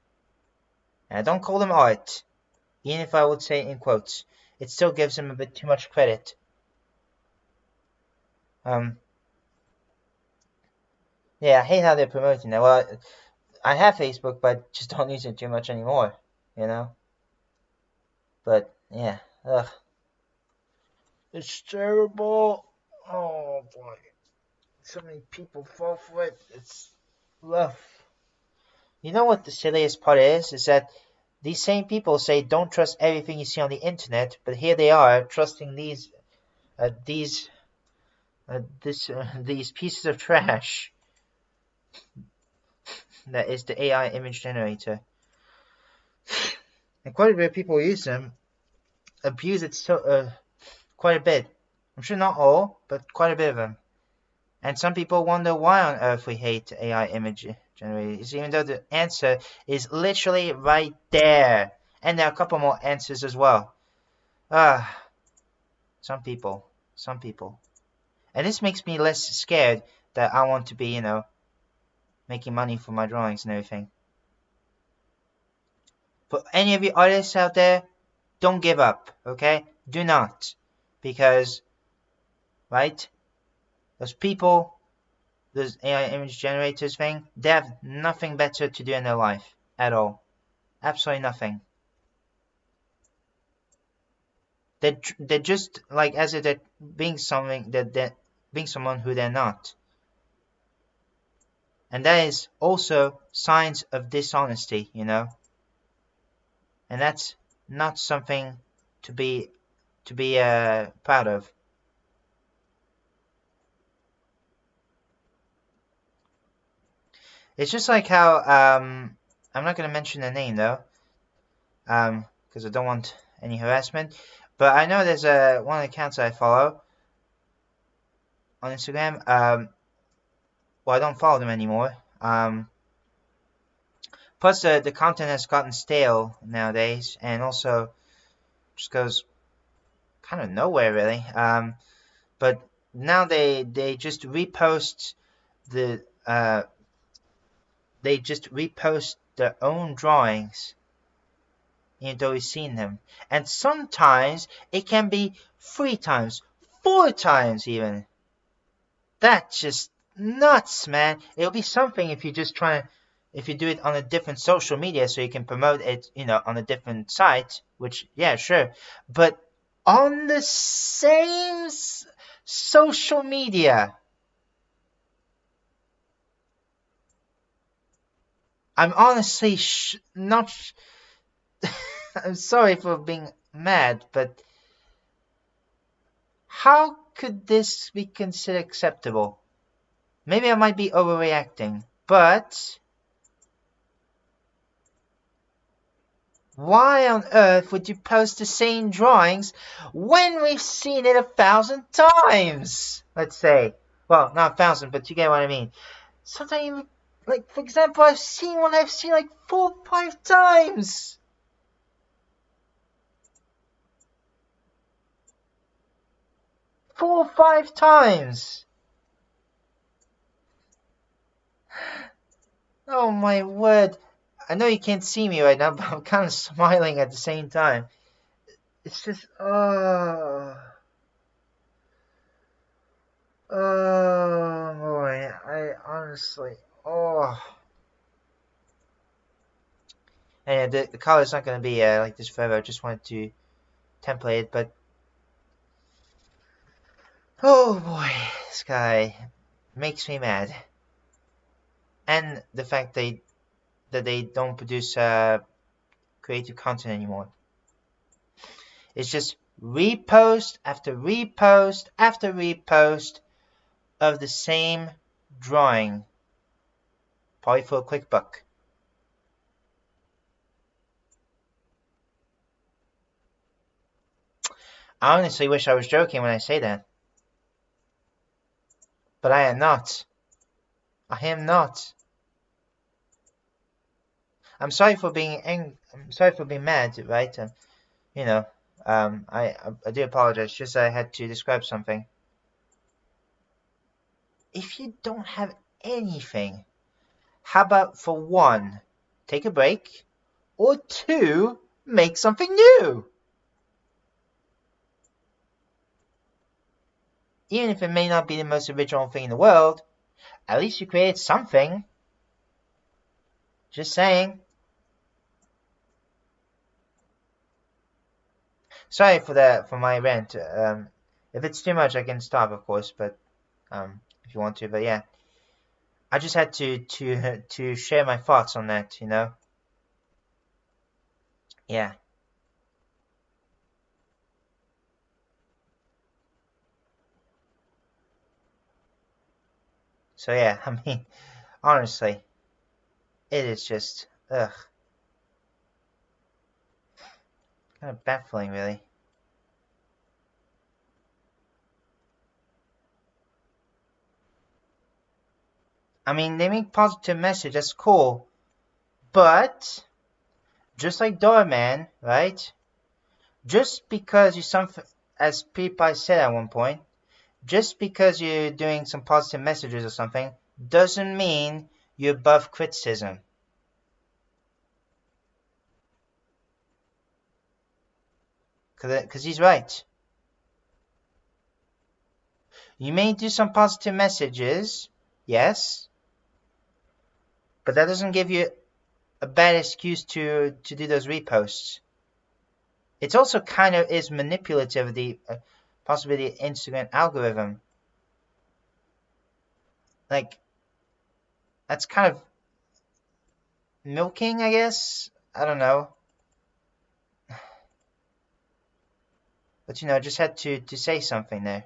And I don't call them art, even if I would say in quotes. It still gives them a bit too much credit. Yeah, I hate how they're promoting that. Well, I have Facebook, but just don't use it too much anymore. you know. But yeah, ugh. It's terrible. Oh boy, so many people fall for it. It's rough. You know what the silliest part is? Is that these same people say don't trust everything you see on the internet, but here they are trusting these pieces of trash. That is the AI image generator. And quite a bit of people use them, abuse it quite a bit. I'm sure not all, but quite a bit of them. And some people wonder why on earth we hate AI image generators, even though the answer is literally right there. And there are a couple more answers as well. Some people. And this makes me less scared that I want to be, making money for my drawings and everything. For any of you artists out there, don't give up, okay? Do not. Because, right? Those people, those AI image generators thing, they have nothing better to do in their life at all. Absolutely nothing. They're just like as if they're being something that being someone who they're not. And that is also signs of dishonesty, you know. And that's not something to be proud of. It's just like how I'm not going to mention the name though, because I don't want any harassment. But I know there's one of the accounts I follow on Instagram. Well, I don't follow them anymore. Plus, the content has gotten stale nowadays, and also just goes kind of nowhere really. But now they just repost their own drawings, even though we've seen them. And sometimes it can be 3 times, 4 times even. That's just nuts, man. It'll be something if you do it on a different social media so you can promote it, on a different site, which, yeah, sure. But on the same social media, I'm honestly not... I'm sorry for being mad, but how could this be considered acceptable? Maybe I might be overreacting, but why on earth would you post the same drawings when we've seen it 1,000 times? Let's say. Well, not 1,000, but you get what I mean. Sometimes, like, for example, I've seen like 4 or 5 times. Four or 5 times. Oh my word. I know you can't see me right now, but I'm kind of smiling at the same time. It's just, oh boy, I honestly, And the color's not going to be like this forever. I just wanted to template it, but oh boy, this guy makes me mad. And the fact that they don't produce creative content anymore. It's just repost after repost after repost of the same drawing, probably for a quick buck. I honestly wish I was joking when I say that, but I am not. I am not. I'm sorry for being I'm sorry for being mad, right? I do apologize. Just I had to describe something. If you don't have anything, how about for 1, take a break, or 2, make something new? Even if it may not be the most original thing in the world, at least you created something. Just saying. sorry for my rant. If it's too much, I can stop, of course. But if you want to, but yeah, I just had to share my thoughts on that. You know. Yeah. So yeah, I mean, honestly, it is just kind of baffling, really. I mean, they make positive message, that's cool. But, just like Doorman, right? Just because you're something, as PewDiePie said at one point, just because you're doing some positive messages or something, doesn't mean you're above criticism. Because he's right. You may do some positive messages, yes, but that doesn't give you a bad excuse to do those reposts. It also kind of is manipulative of the possibly the Instagram algorithm. Like, that's kind of milking, I guess. I don't know. But you know, I just had to say something there.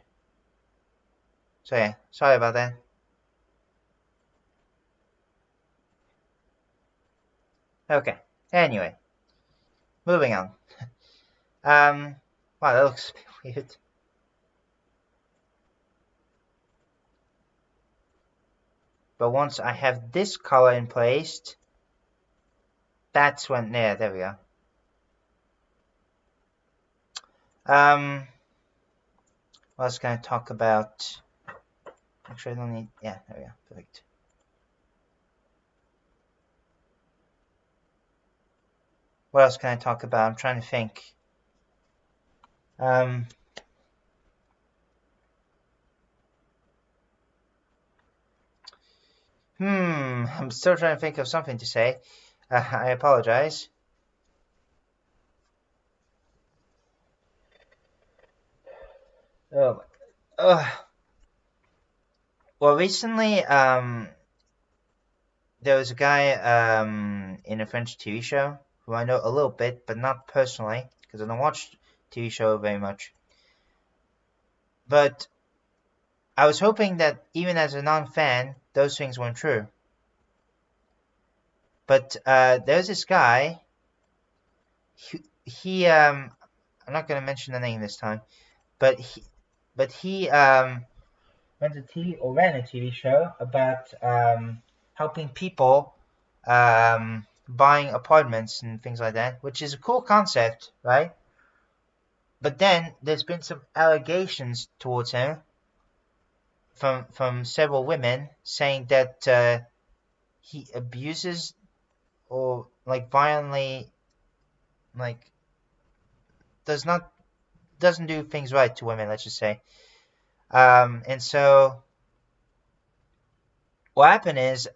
So yeah, sorry about that. Okay. Anyway, moving on. Wow, that looks a bit weird. But once I have this color in place, that's when, yeah, there we go. What else can I talk about? Actually, I don't need, yeah, there we go, perfect. What else can I talk about? I'm trying to think. I'm still trying to think of something to say. I apologize. Well, recently, there was a guy in a French TV show who I know a little bit, but not personally, because I don't watch TV show very much. But I was hoping that even as a non-fan, those things weren't true. But there's this guy. He I'm not gonna mention the name this time, but he ran a TV show about helping people buying apartments and things like that, which is a cool concept, right? But then there's been some allegations towards him from several women saying that he abuses or like violently doesn't do things right to women, let's just say. And so what happened is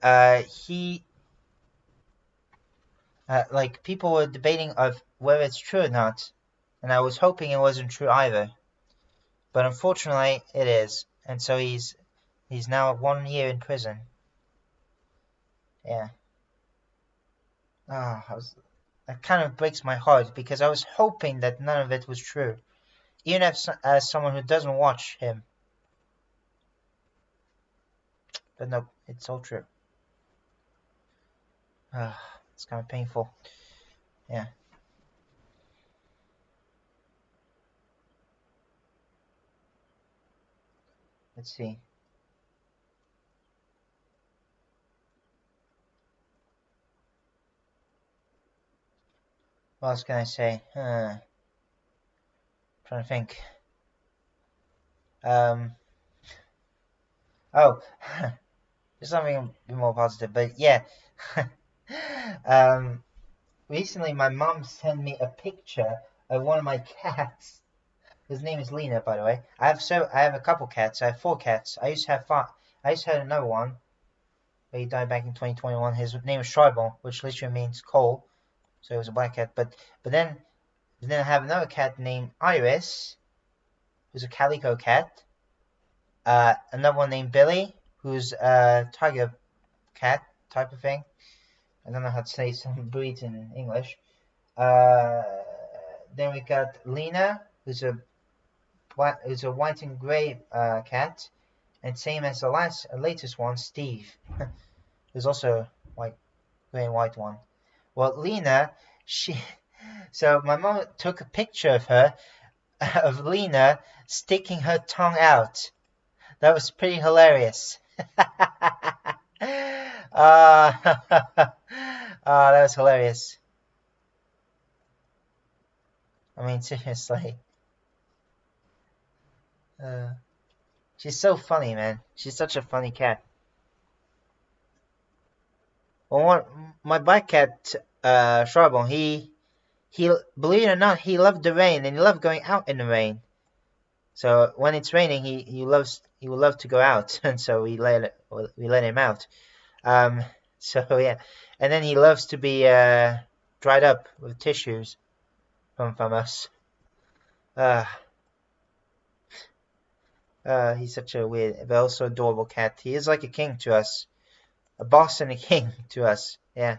like people were debating of whether it's true or not, and I was hoping it wasn't true either, but unfortunately it is, and so he's now 1 year in prison. Yeah. That kind of breaks my heart because I was hoping that none of it was true, even as someone who doesn't watch him. But no, it's all true. It's kind of painful. Yeah. Let's see. What else can I say? Trying to think. Oh, there's something a bit more positive, but yeah. Recently my mom sent me a picture of one of my cats. His name is Lena, by the way. I have a couple cats. I have 4 cats. I used to have 5. I used to have another one, but he died back in 2021. His name is Tribal, which literally means coal. So it was a black cat. But then And then I have another cat named Iris, who's a calico cat. Another one named Billy, who's a tiger cat type of thing. I don't know how to say some breeds in English. Then we got Lena, who's a white and grey cat, and same as the latest one, Steve, who's also white, grey and white one. Well, Lena, so my mom took a picture of her, of Lena sticking her tongue out. That was pretty hilarious. That was hilarious. I mean, seriously. She's so funny, man. She's such a funny cat. Well, my black cat, Charbon, he believe it or not, he loved the rain and he loved going out in the rain. So when it's raining, he would love to go out, and so we let him out. So yeah, and then he loves to be dried up with tissues from us. He's such a weird but also adorable cat. He is like a king to us, a boss and a king to us. Yeah.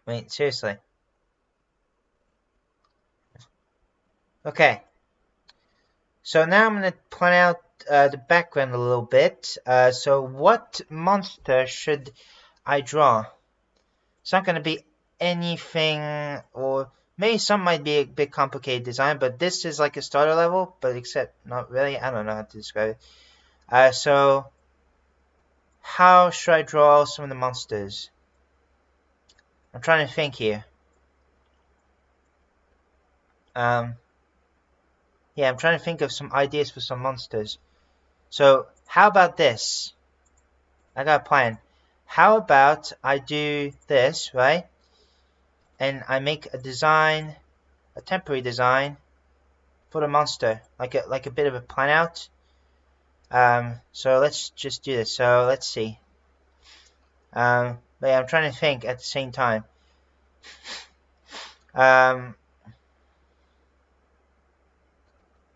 I mean, seriously. Okay. So now I'm going to plan out the background a little bit. So what monster should I draw? It's not going to be anything, or maybe some might be a bit complicated design, but this is like a starter level, but except not really. I don't know how to describe it. So how should I draw some of the monsters? I'm trying to think here. Yeah, I'm trying to think of some ideas for some monsters. So, how about this? I got a plan. How about I do this, right? And I make a design, a temporary design for the monster, like a bit of a plan out. So let's just do this. So let's see. But yeah, I'm trying to think at the same time.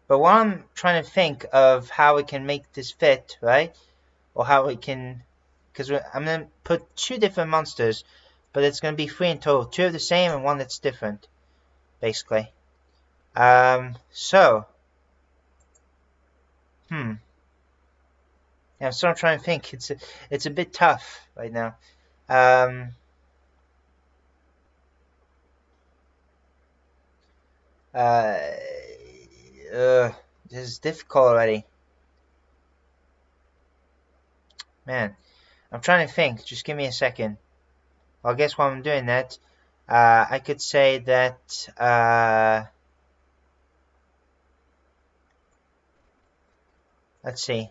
But while I'm trying to think of how we can make this fit, right? Or how we can, because I'm going to put two different monsters, but it's going to be 3 in total. 2 of the same and 1 that's different, basically. So. Yeah, I'm still trying to think. It's a bit tough right now. This is difficult already. Man, I'm trying to think. Just give me a second. Well, I guess while I'm doing that, I could say that, let's see.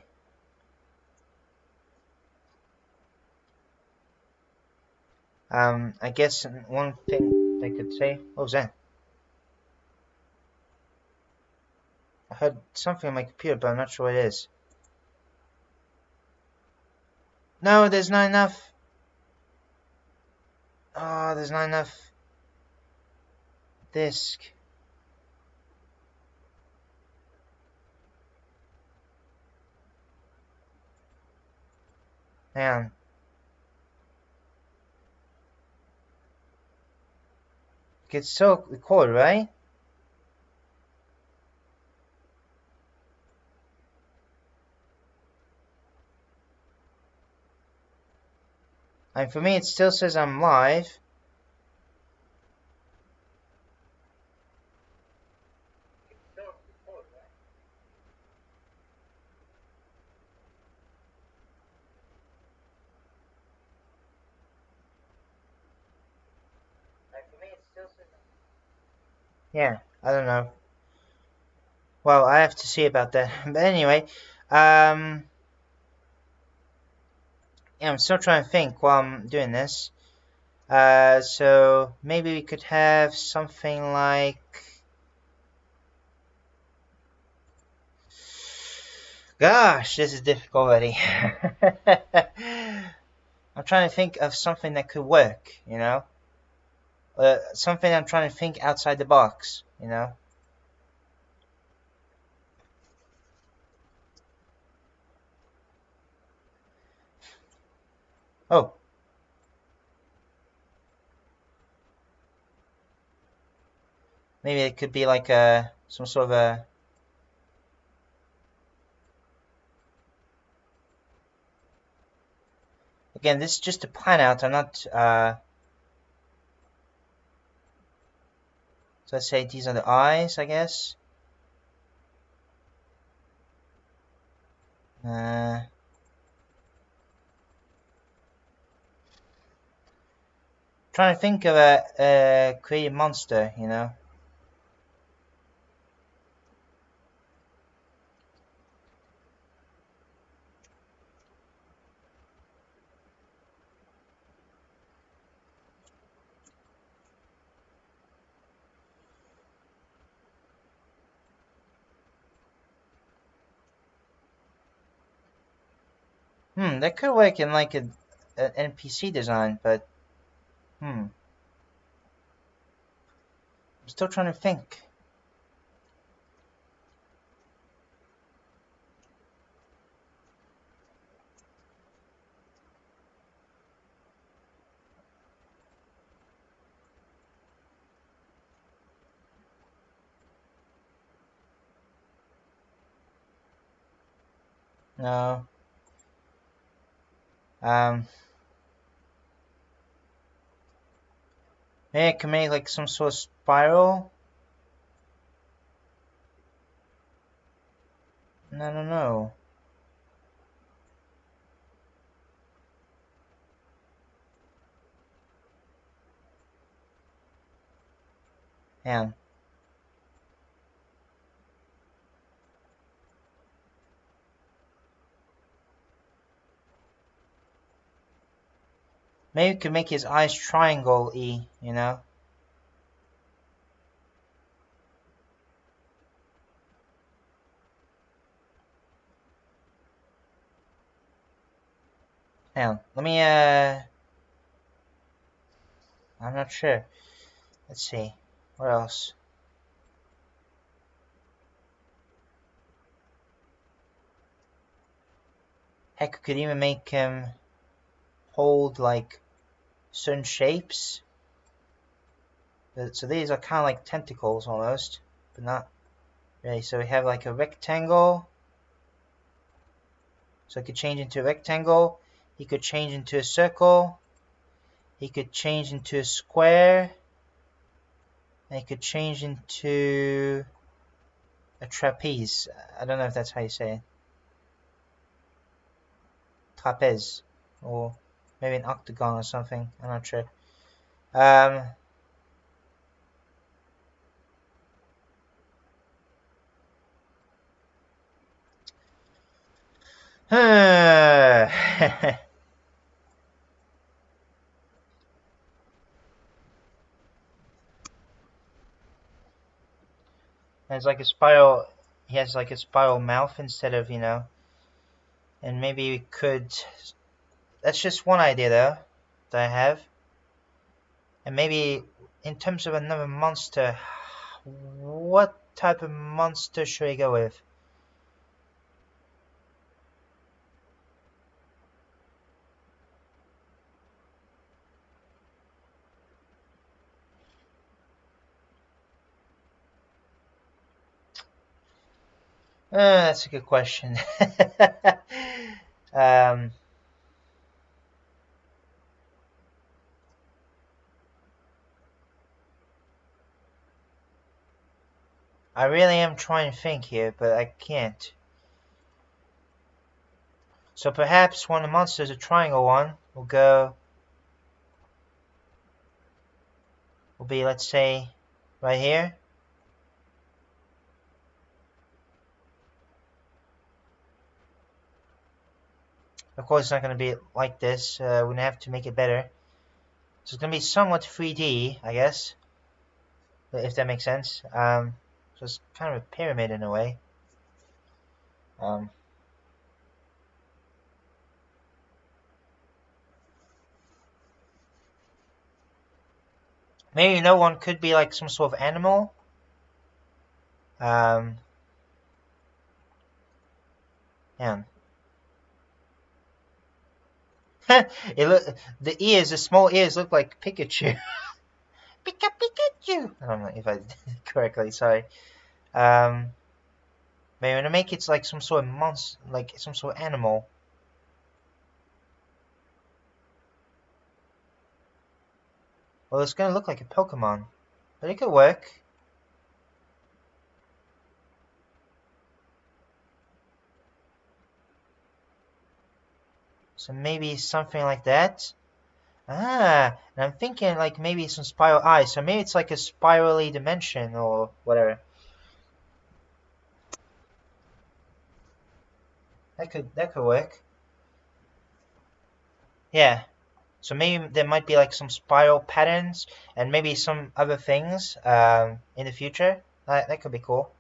I guess one thing I could say. What was that? I heard something on my computer, but I'm not sure what it is. No, there's not enough. Oh, there's not enough disk. Man. It's so cold, right? And for me, it still says I'm live. Yeah, I don't know. Well, I have to see about that. But anyway, yeah, I'm still trying to think while I'm doing this. So maybe we could have something like. Gosh, this is difficult already. I'm trying to think of something that could work, you know? something I'm trying to think outside the box, you know. Oh. Maybe it could be like some sort of a... Again, this is just a plan out. I'm not... So let's say these are the eyes, I guess. Trying to think of a creative monster, you know. That could work in like an NPC design, but I'm still trying to think. No. Maybe I can make like some sort of spiral. No. Yeah. Maybe we could make his eyes triangle-y, you know? Hang on, let me, I'm not sure. Let's see. What else? Heck, we could even make him hold, like, certain shapes. So these are kind of like tentacles almost, but not really. So we have like a rectangle. So it could change into a rectangle. He could change into a circle. He could change into a square. And he could change into a trapeze. I don't know if that's how you say it. Trapeze. Or maybe an octagon or something. I'm not sure. It's like a spiral. He has like a spiral mouth instead of, you know. And maybe we could... That's just one idea though that I have. And maybe in terms of another monster, what type of monster should I go with? That's a good question. I really am trying to think here, but I can't. So perhaps one of the monsters, a triangle one, will be, let's say, right here. Of course, it's not going to be like this. We're going to have to make it better. So it's going to be somewhat 3D, I guess, if that makes sense. So it's kind of a pyramid in a way. Maybe no one could be like some sort of animal. Yeah. The ears, the small ears look like Pikachu. Pikachu! I don't know if I did it correctly, sorry. Maybe I'm gonna make it like some sort of monster, like some sort of animal. Well, it's gonna look like a Pokemon, but it could work. So maybe something like that. And I'm thinking like maybe some spiral eyes. So maybe it's like a spirally dimension or whatever. That could work. Yeah. So maybe there might be like some spiral patterns and maybe some other things in the future. That could be cool.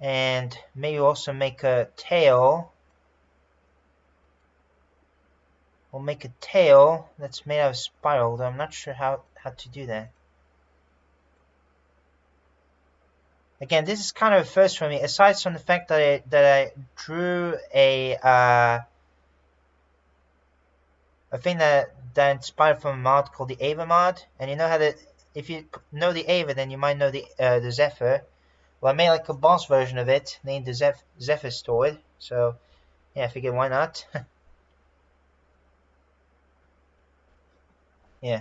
And maybe also make a tail. We'll make a tail that's made out of spiral, though I'm not sure how to do that. Again, this is kind of a first for me. Aside from the fact that I drew a thing that inspired from a mod called the Ava mod, and you know how to, if you know the Ava, then you might know the Zephyr. Well, I made like a boss version of it named the Zephyr Stored. So yeah, I figured why not. Yeah.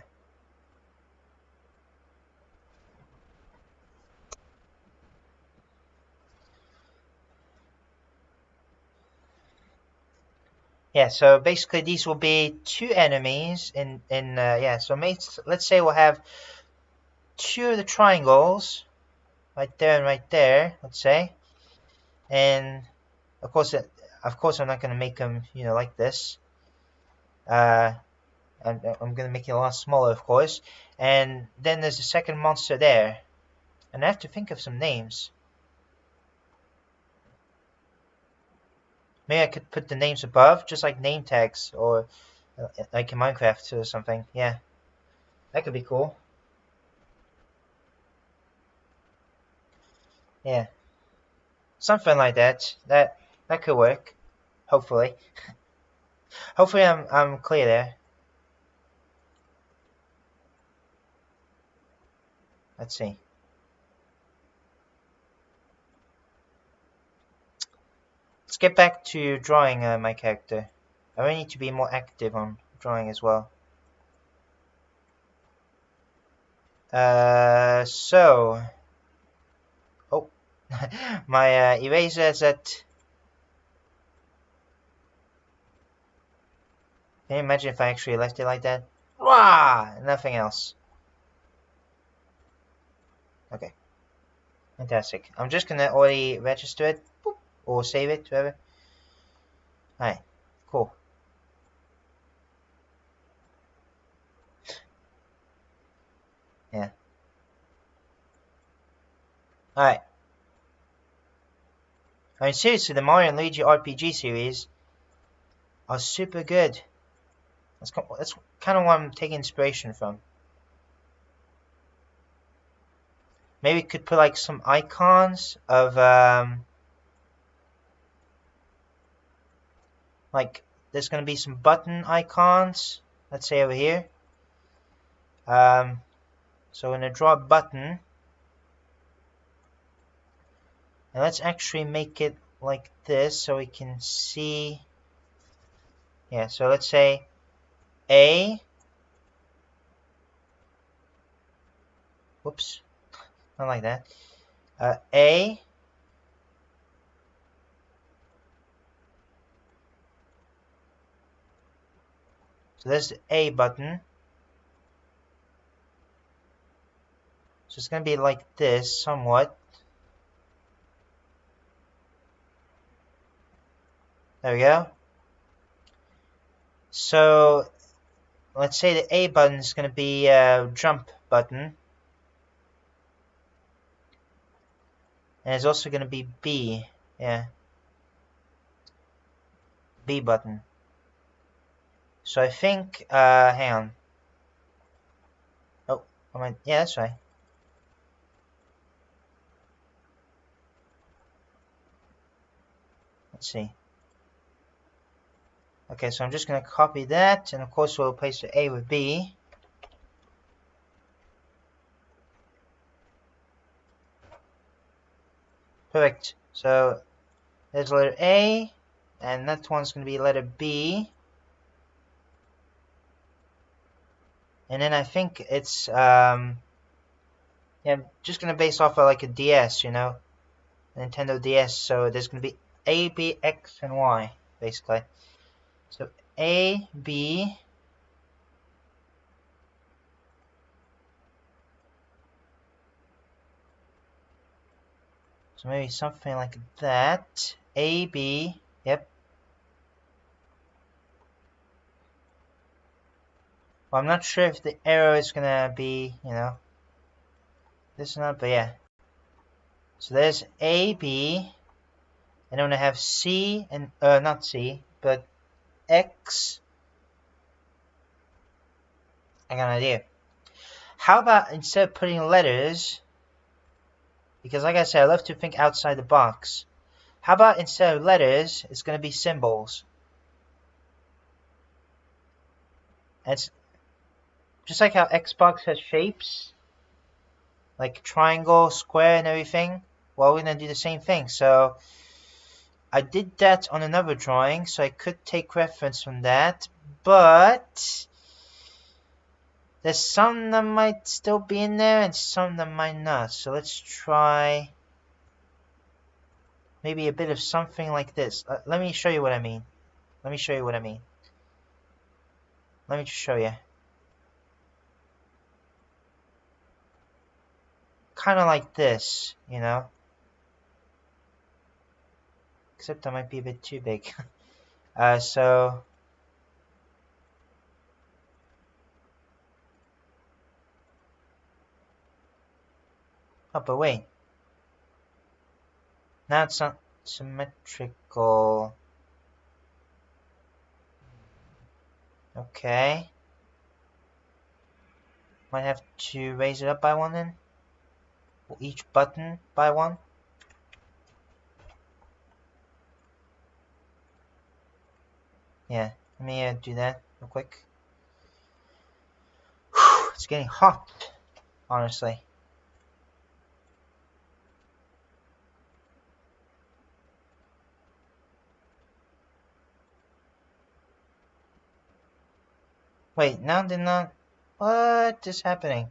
Yeah, so basically these will be two enemies yeah, so let's say we'll have two of the triangles right there and right there, let's say. And of course I'm not going to make them, you know, like this. I'm going to make it a lot smaller, of course. And then there's the second monster there. And I have to think of some names. Maybe I could put the names above, just like name tags, or like in Minecraft or something. Yeah, that could be cool. Yeah, something like that. That could work. Hopefully, hopefully I'm clear there. Let's see. Let's get back to drawing my character. I really need to be more active on drawing as well. So, oh, my eraser is at. Can you imagine if I actually left it like that? Wah! Nothing else. Okay. Fantastic. I'm just gonna already register it, boop, or save it, whatever. Alright, cool. Yeah. Alright. I mean, seriously, the Mario and Luigi RPG series are super good. That's kind of what I'm taking inspiration from. Maybe we could put like some icons of like there's gonna be some button icons. Let's say over here. So we're gonna draw a button, and let's actually make it like this so we can see. Yeah. So let's say A. Whoops. Not like that. A. So there's the A button. So it's going to be like this, somewhat. There we go. So let's say the A button is going to be a jump button. And it's also going to be B. Yeah. B button. So I think, hang on. Yeah, that's right. Let's see. Okay, so I'm just going to copy that, and of course we'll replace the A with B. Perfect. So there's letter A, and that one's going to be letter B. And then I think it's yeah, I'm just going to base off of like a DS, you know, Nintendo DS. So there's going to be A, B, X, and Y, basically. So A, B. So maybe something like that. A, B, yep. Well, I'm not sure if the arrow is gonna be, you know, this or not, but yeah. So there's A, B, and I'm gonna have C and, not C, but X. I got an idea. How about instead of putting letters, because like I said, I love to think outside the box. How about instead of letters, it's gonna be symbols. And it's just like how Xbox has shapes, like triangle, square, and everything. Well, we're gonna do the same thing. So I did that on another drawing, so I could take reference from that, but there's some that might still be in there and some that might not. So let's try maybe a bit of something like this. Let me show you what I mean. Let me show you what I mean. Let me just show you. Kind of like this, you know. Except that might be a bit too big. So oh, but wait. Now it's not symmetrical. Okay. Might have to raise it up by one then. Or each button by one. Yeah, let me do that real quick. Whew, it's getting hot, honestly. Wait, now they're not. What is happening?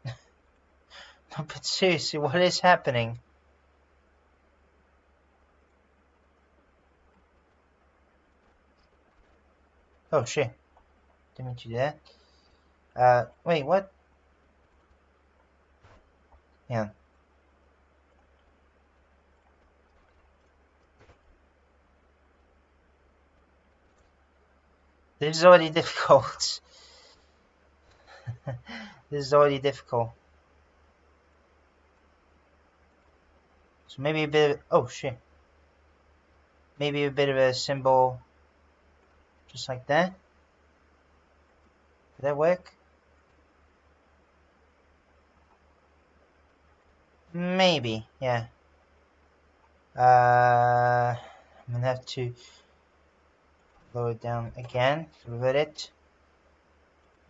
No, but seriously, what is happening? Oh shit! Didn't mean to do that. Wait, what? Yeah. This is already difficult. This is already difficult. So maybe a bit of, oh shit. Maybe a bit of a symbol just like that. Did that work? Maybe, yeah. I'm gonna have to lower it down again, revert it.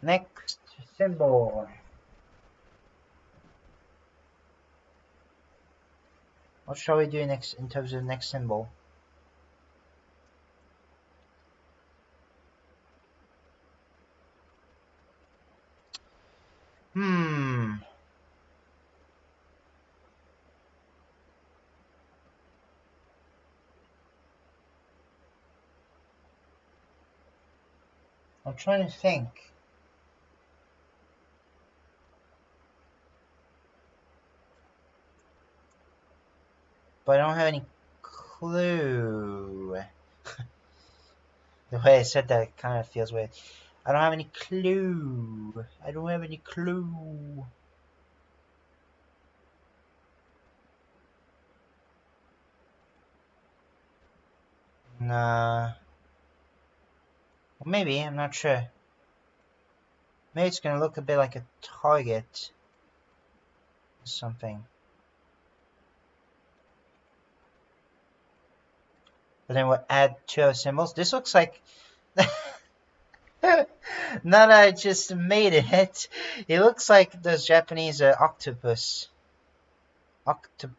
Next symbol. What shall we do next in terms of next symbol? I'm trying to think. But I don't have any clue. The way I said that kind of feels weird. I don't have any clue. I don't have any clue. Nah. Well, maybe, I'm not sure. Maybe it's gonna look a bit like a target or something. But then we'll add 2 other symbols. This looks like now that I just made it, it looks like those Japanese octopus. Octopusi.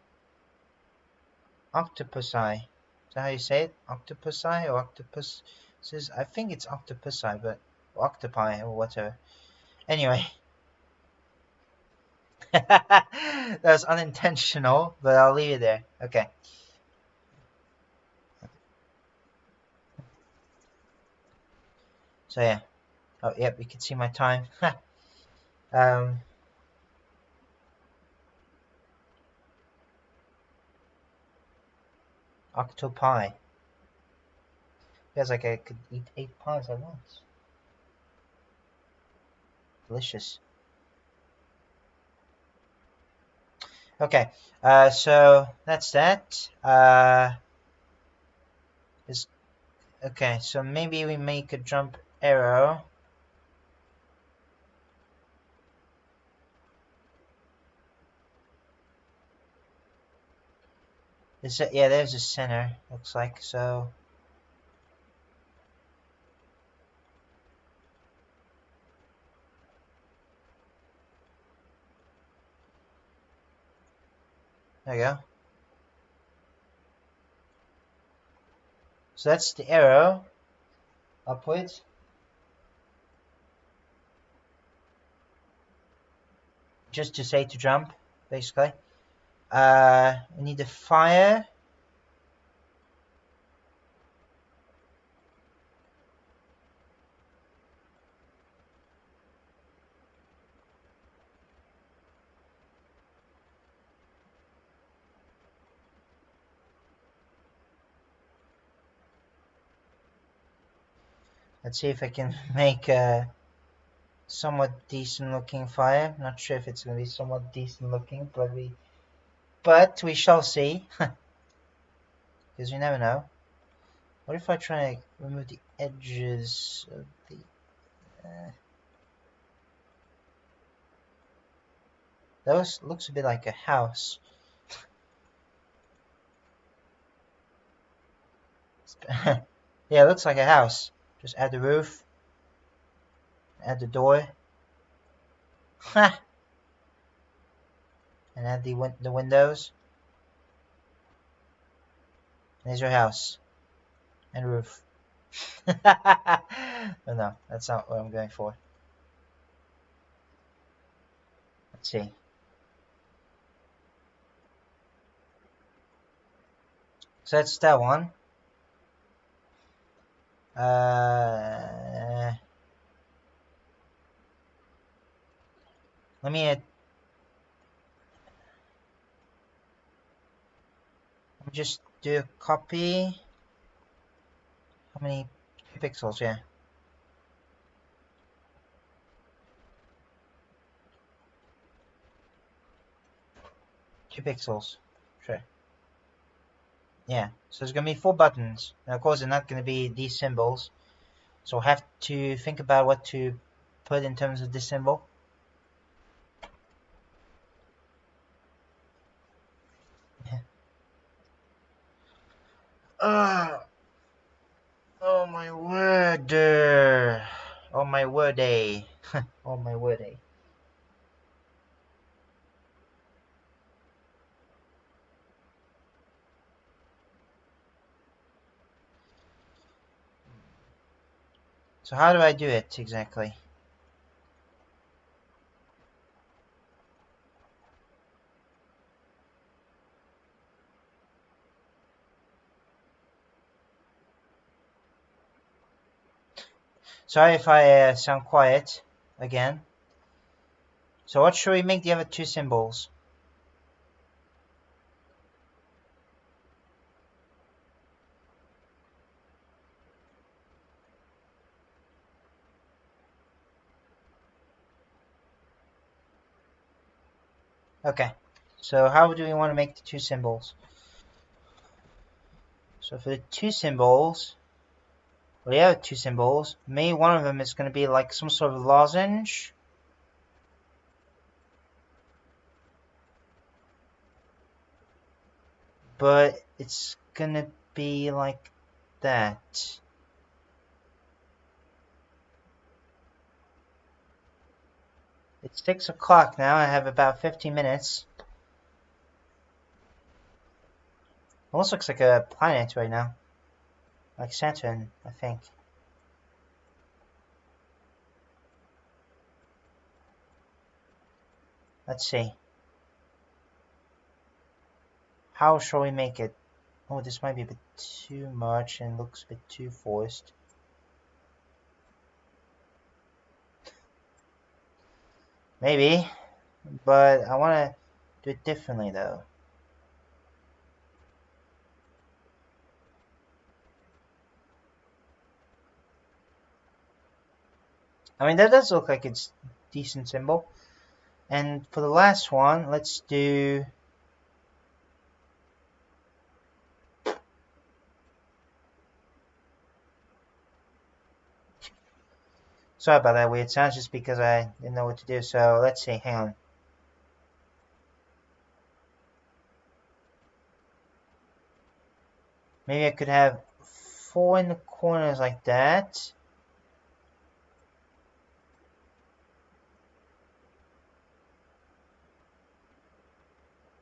Is that how you say it? Octopusi or octopus? I think it's octopusi, but octopi or whatever. Anyway. That was unintentional, but I'll leave it there. Okay. So yeah. Oh, yep, you can see my time. Octopi. Feels like I could eat 8 pies at once. Delicious. Okay, so that's that. Okay, so maybe we make a jump arrow. Yeah, there's the center, looks like, so... There you go. So that's the arrow. Upwards. Just to say to jump, basically. We need the fire. Let's see if I can make a somewhat decent looking fire. Not sure if it's going to be somewhat decent looking, but we shall see. Because you never know. What if I try to remove the edges of the... That looks a bit like a house. Yeah, it looks like a house. Just add the roof. Add the door. And add the windows. There's your house. And roof. Oh no, that's not what I'm going for. Let's see. So that's that one. Let me just do a copy. How many pixels? Yeah. Two pixels. Sure. Yeah. So there's gonna be 4 buttons. Now, of course, they're not gonna be these symbols. So we'll have to think about what to put in terms of this symbol. Oh my word! Oh my worday! Oh my worday! So how do I do it exactly? Sorry if I sound quiet again. So what should we make the other 2 symbols? Okay, so how do we want to make the 2 symbols? So for the 2 symbols, Well, you have two symbols. Maybe one of them is going to be like some sort of lozenge. But it's going to be like that. It's 6 o'clock now. I have about 15 minutes. Almost looks like a planet right now. Like Saturn, I think. Let's see. How shall we make it? Oh, this might be a bit too much and looks a bit too forced. Maybe, but I want to do it differently though. I mean, that does look like it's a decent symbol. And for the last one, let's do... Sorry about that weird sound, just because I didn't know what to do. So let's see, hang on. Maybe I could have 4 in the corners like that.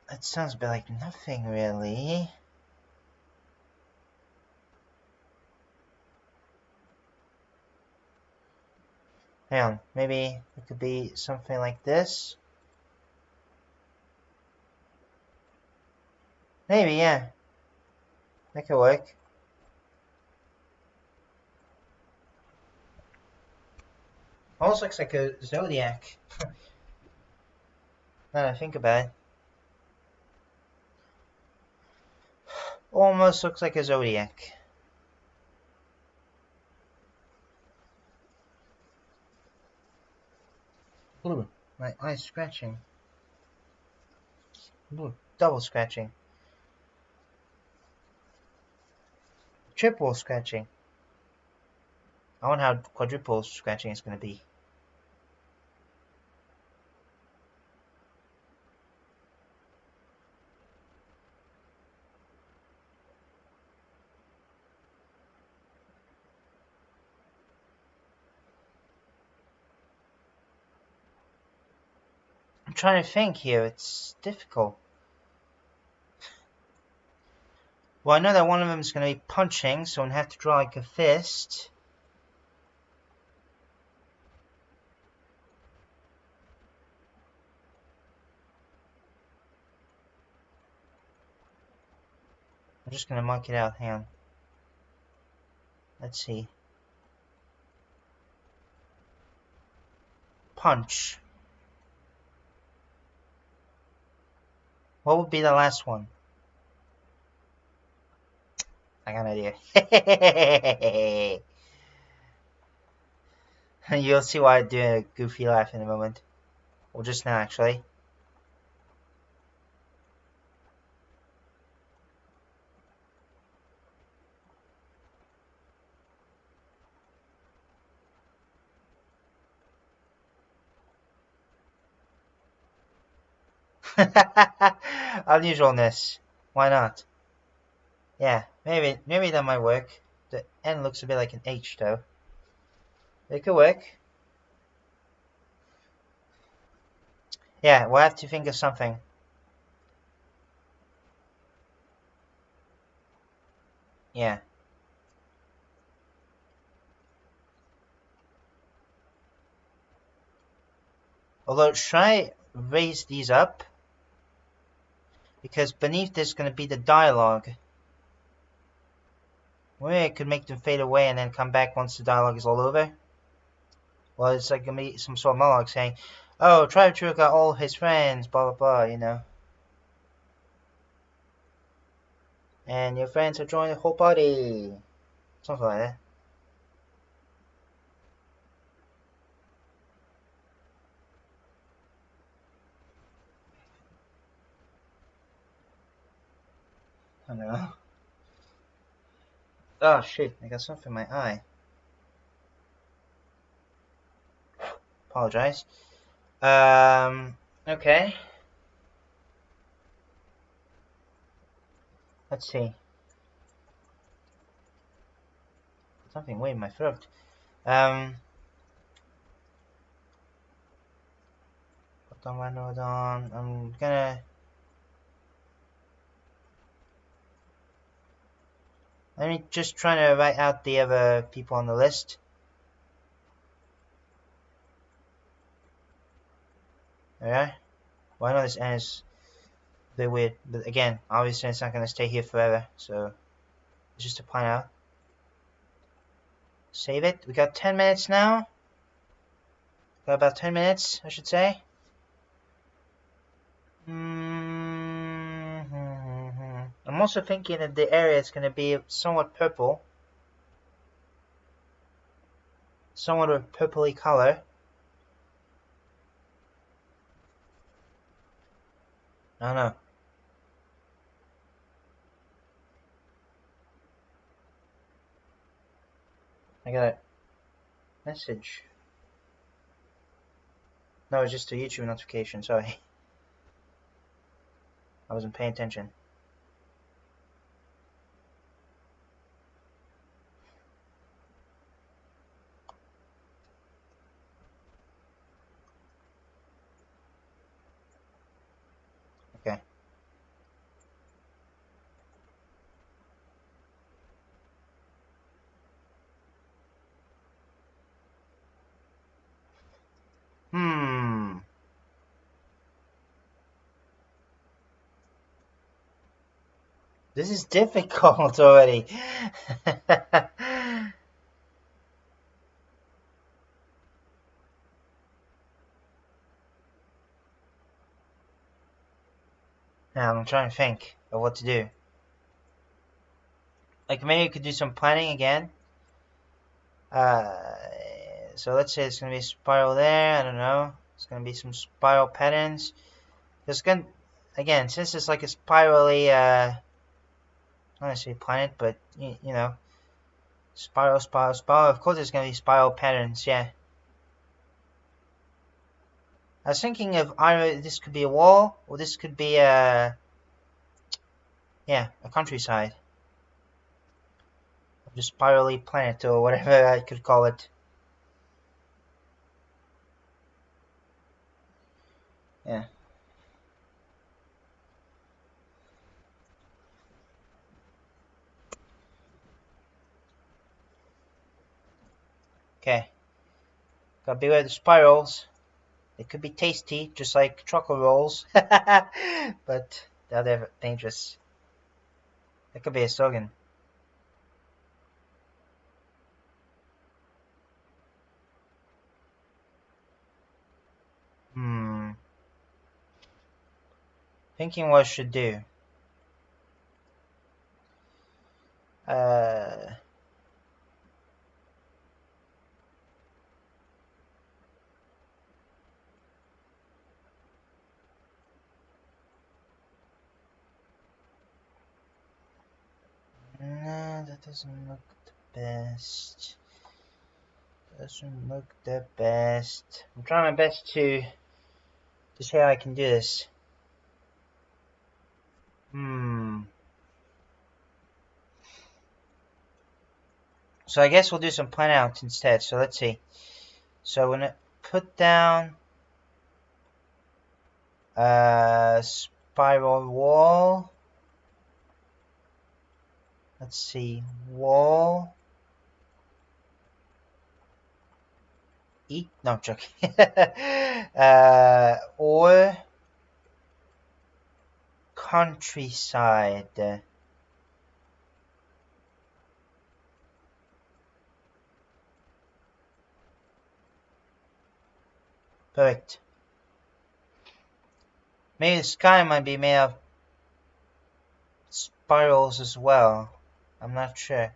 That sounds a bit like nothing, really. Hang on, maybe it could be something like this. Maybe, yeah. That could work. Almost looks like a zodiac. Now that I think about it. Almost looks like a zodiac. Ooh, my eye's scratching. Ooh, double scratching. Triple scratching. I wonder how quadruple scratching is going to be. I'm trying to think here. It's difficult. Well, I know that one of them is going to be punching, so I'm going to have to draw like a fist. I'm just going to mark it out. Hang on. Let's see. Punch. What would be the last one? I got an idea. You'll see why I do a goofy laugh in a moment. Or just now, actually. Unusualness. Why not? Yeah, maybe that might work. The N looks a bit like an H, though. It could work. Yeah, we'll have to think of something. Yeah. Although, should I raise these up? Because beneath there's going to be the dialogue. Maybe I could make them fade away and then come back once the dialogue is all over. Well, it's like going to be some sort of monologue saying, oh, Tribe True got all his friends, blah, blah, blah, you know. And your friends have joined the whole party. Something like that. I don't know. Oh, shit, I got something in my eye. apologize. Okay. Let's see. Something weird in my throat. Hold on. I'm gonna. Let me just try to write out the other people on the list. Alright. Well, I know this N is a bit weird, but again, obviously it's not gonna stay here forever, so it's just to point out. Save it. We got 10 minutes now. Got about 10 minutes, I should say. I'm also thinking that the area is going to be somewhat purple. Somewhat of a purpley color. I don't know. I got a message. No, it's just a YouTube notification, sorry. I wasn't paying attention. Okay. This is difficult already. Now I'm trying to think of what to do. Like maybe you could do some planning again. So let's say it's gonna be a spiral there. I don't know. It's gonna be some spiral patterns. There's gonna again since it's like a spirally not necessarily planet, but you know, spiral. Of course, there's gonna be spiral patterns. Yeah. I was thinking of either this could be a wall or this could be a countryside. The spirally planet or whatever I could call it. Yeah. Okay. Gotta beware the spirals. They could be tasty, just like chocolate rolls. But they're dangerous. That could be a slogan. Thinking what I should do. No, that doesn't look the best. Doesn't look the best. I'm trying my best to see how I can do this. So I guess we'll do some plan outs instead. So let's see. So I'm gonna put down spiral wall. Let's see, wall. No, I'm joking. Or countryside. Perfect. Maybe the sky might be made of spirals as well. I'm not sure.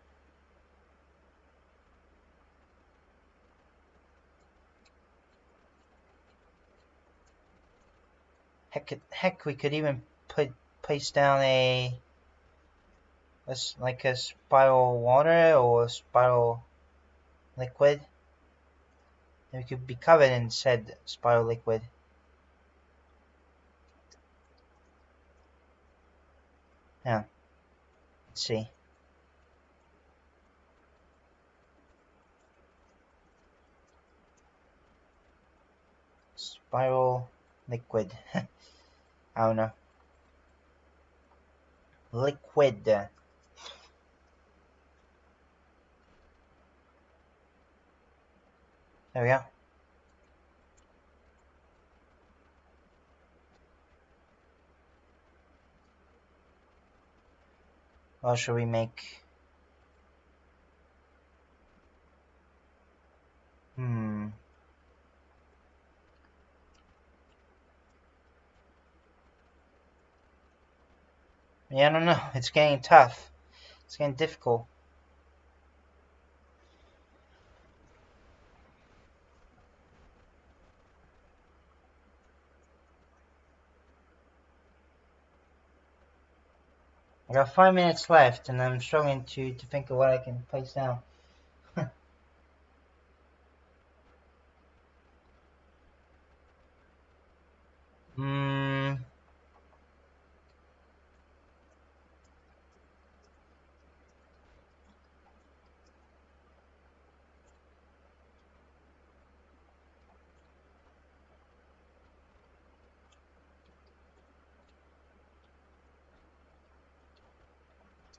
Heck, we could even place down like a spiral water or a spiral liquid. It could be covered in said spiral liquid. Now, let's see. Spiral liquid. I don't know. Liquid. There we go. What should we make? Yeah, I don't know. It's getting tough. It's getting difficult. I got 5 minutes left, and I'm struggling to think of what I can place down.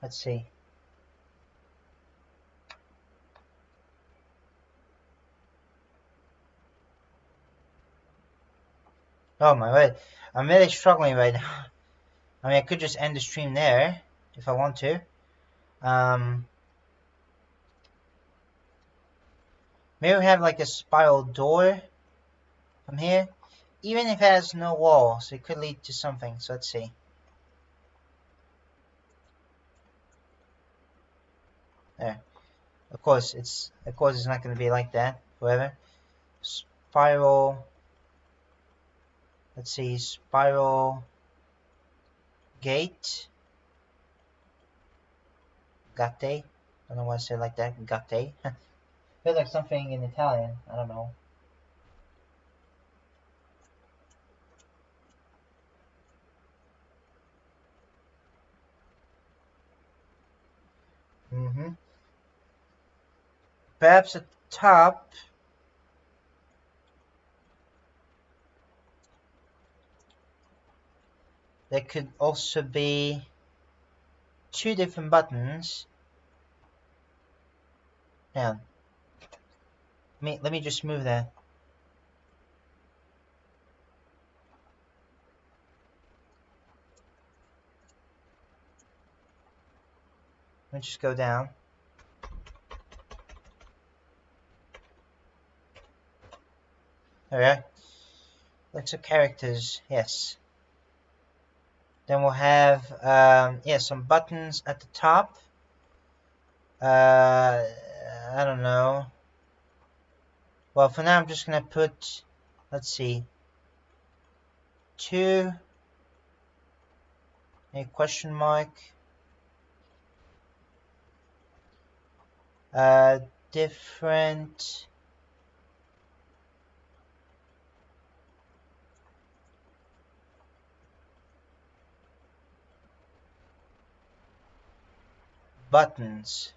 Let's see. Oh my word. I'm really struggling right now. I mean, I could just end the stream there if I want to. Maybe we have like a spiral door from here. Even if it has no walls, it could lead to something. So let's see. There. Of course, it's not going to be like that forever. Spiral. Let's see. Spiral gate. Gatte. I don't know why I say it like that. Gatte. Feels like something in Italian. I don't know. Perhaps at the top. There could also be 2 different buttons. Now, let me just move that. Let me just go down. Alright. Lots of characters, yes. Then we'll have some buttons at the top. I don't know. Well, for now I'm just gonna put, let's see, 2, a question mark, different buttons.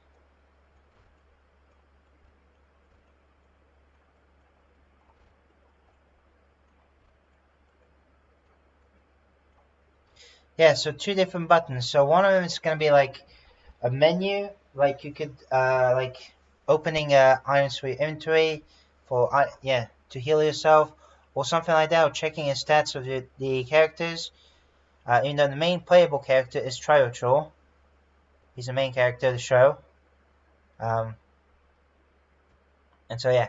Yeah, so 2 different buttons. So one of them is going to be like a menu, like you could like opening items for your inventory for to heal yourself or something like that, or checking the stats of the characters. Even though the main playable character is Triotrol. He's the main character of the show. And so yeah.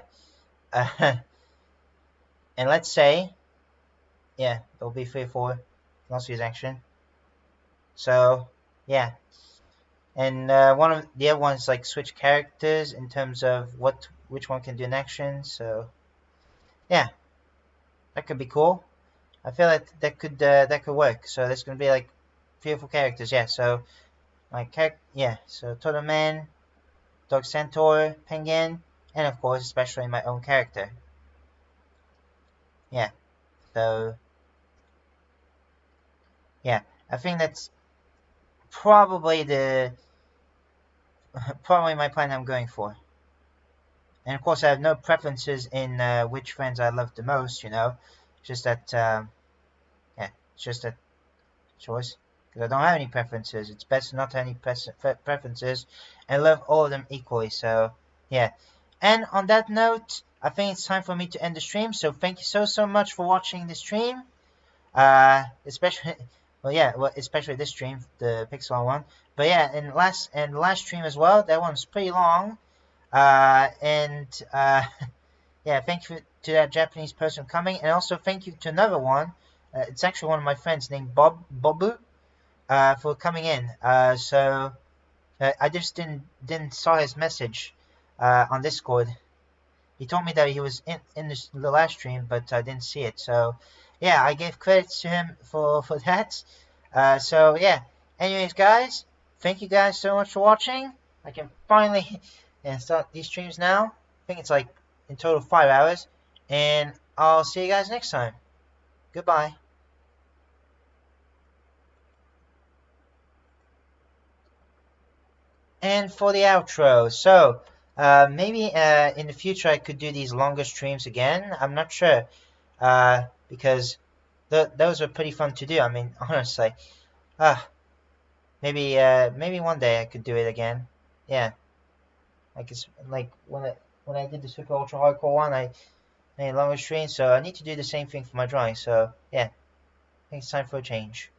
And let's say, yeah, there'll be 3 or 4 lost use action. So yeah. And one of the other ones like switch characters in terms of which one can do an action. So yeah, that could be cool. I feel like that could work. So there's gonna be like 3 or 4 characters. Yeah. So so Total Man, Dog Centaur, Penguin, and of course especially my own character. yeah, so yeah, I think that's probably my plan I'm going for. And of course, I have no preferences in which friends I love the most. You know, just that yeah, it's just a choice. Because I don't have any preferences. It's best not to have any preferences and love all of them equally. So, yeah. And on that note, I think it's time for me to end the stream. So, thank you so much for watching the stream. Especially, especially this stream, the Pixel one. But yeah, and the last stream as well. That one's pretty long. Yeah, thank you to that Japanese person coming, and also thank you to another one. It's actually one of my friends named Bobu. For coming in. I just didn't saw his message on Discord. He told me that he was in the last stream, but I didn't see it. So yeah, I gave credits to him for that. So yeah. Anyways, guys, thank you guys so much for watching. I can finally start these streams now. I think it's like in total 5 hours, and I'll see you guys next time. Goodbye. And for the outro, so maybe in the future I could do these longer streams again. I'm not sure because those are pretty fun to do. I mean, honestly, maybe one day I could do it again. Yeah, like it's like when I did the super ultra hardcore one, I made a longer stream, so I need to do the same thing for my drawing. So yeah, I think it's time for a change.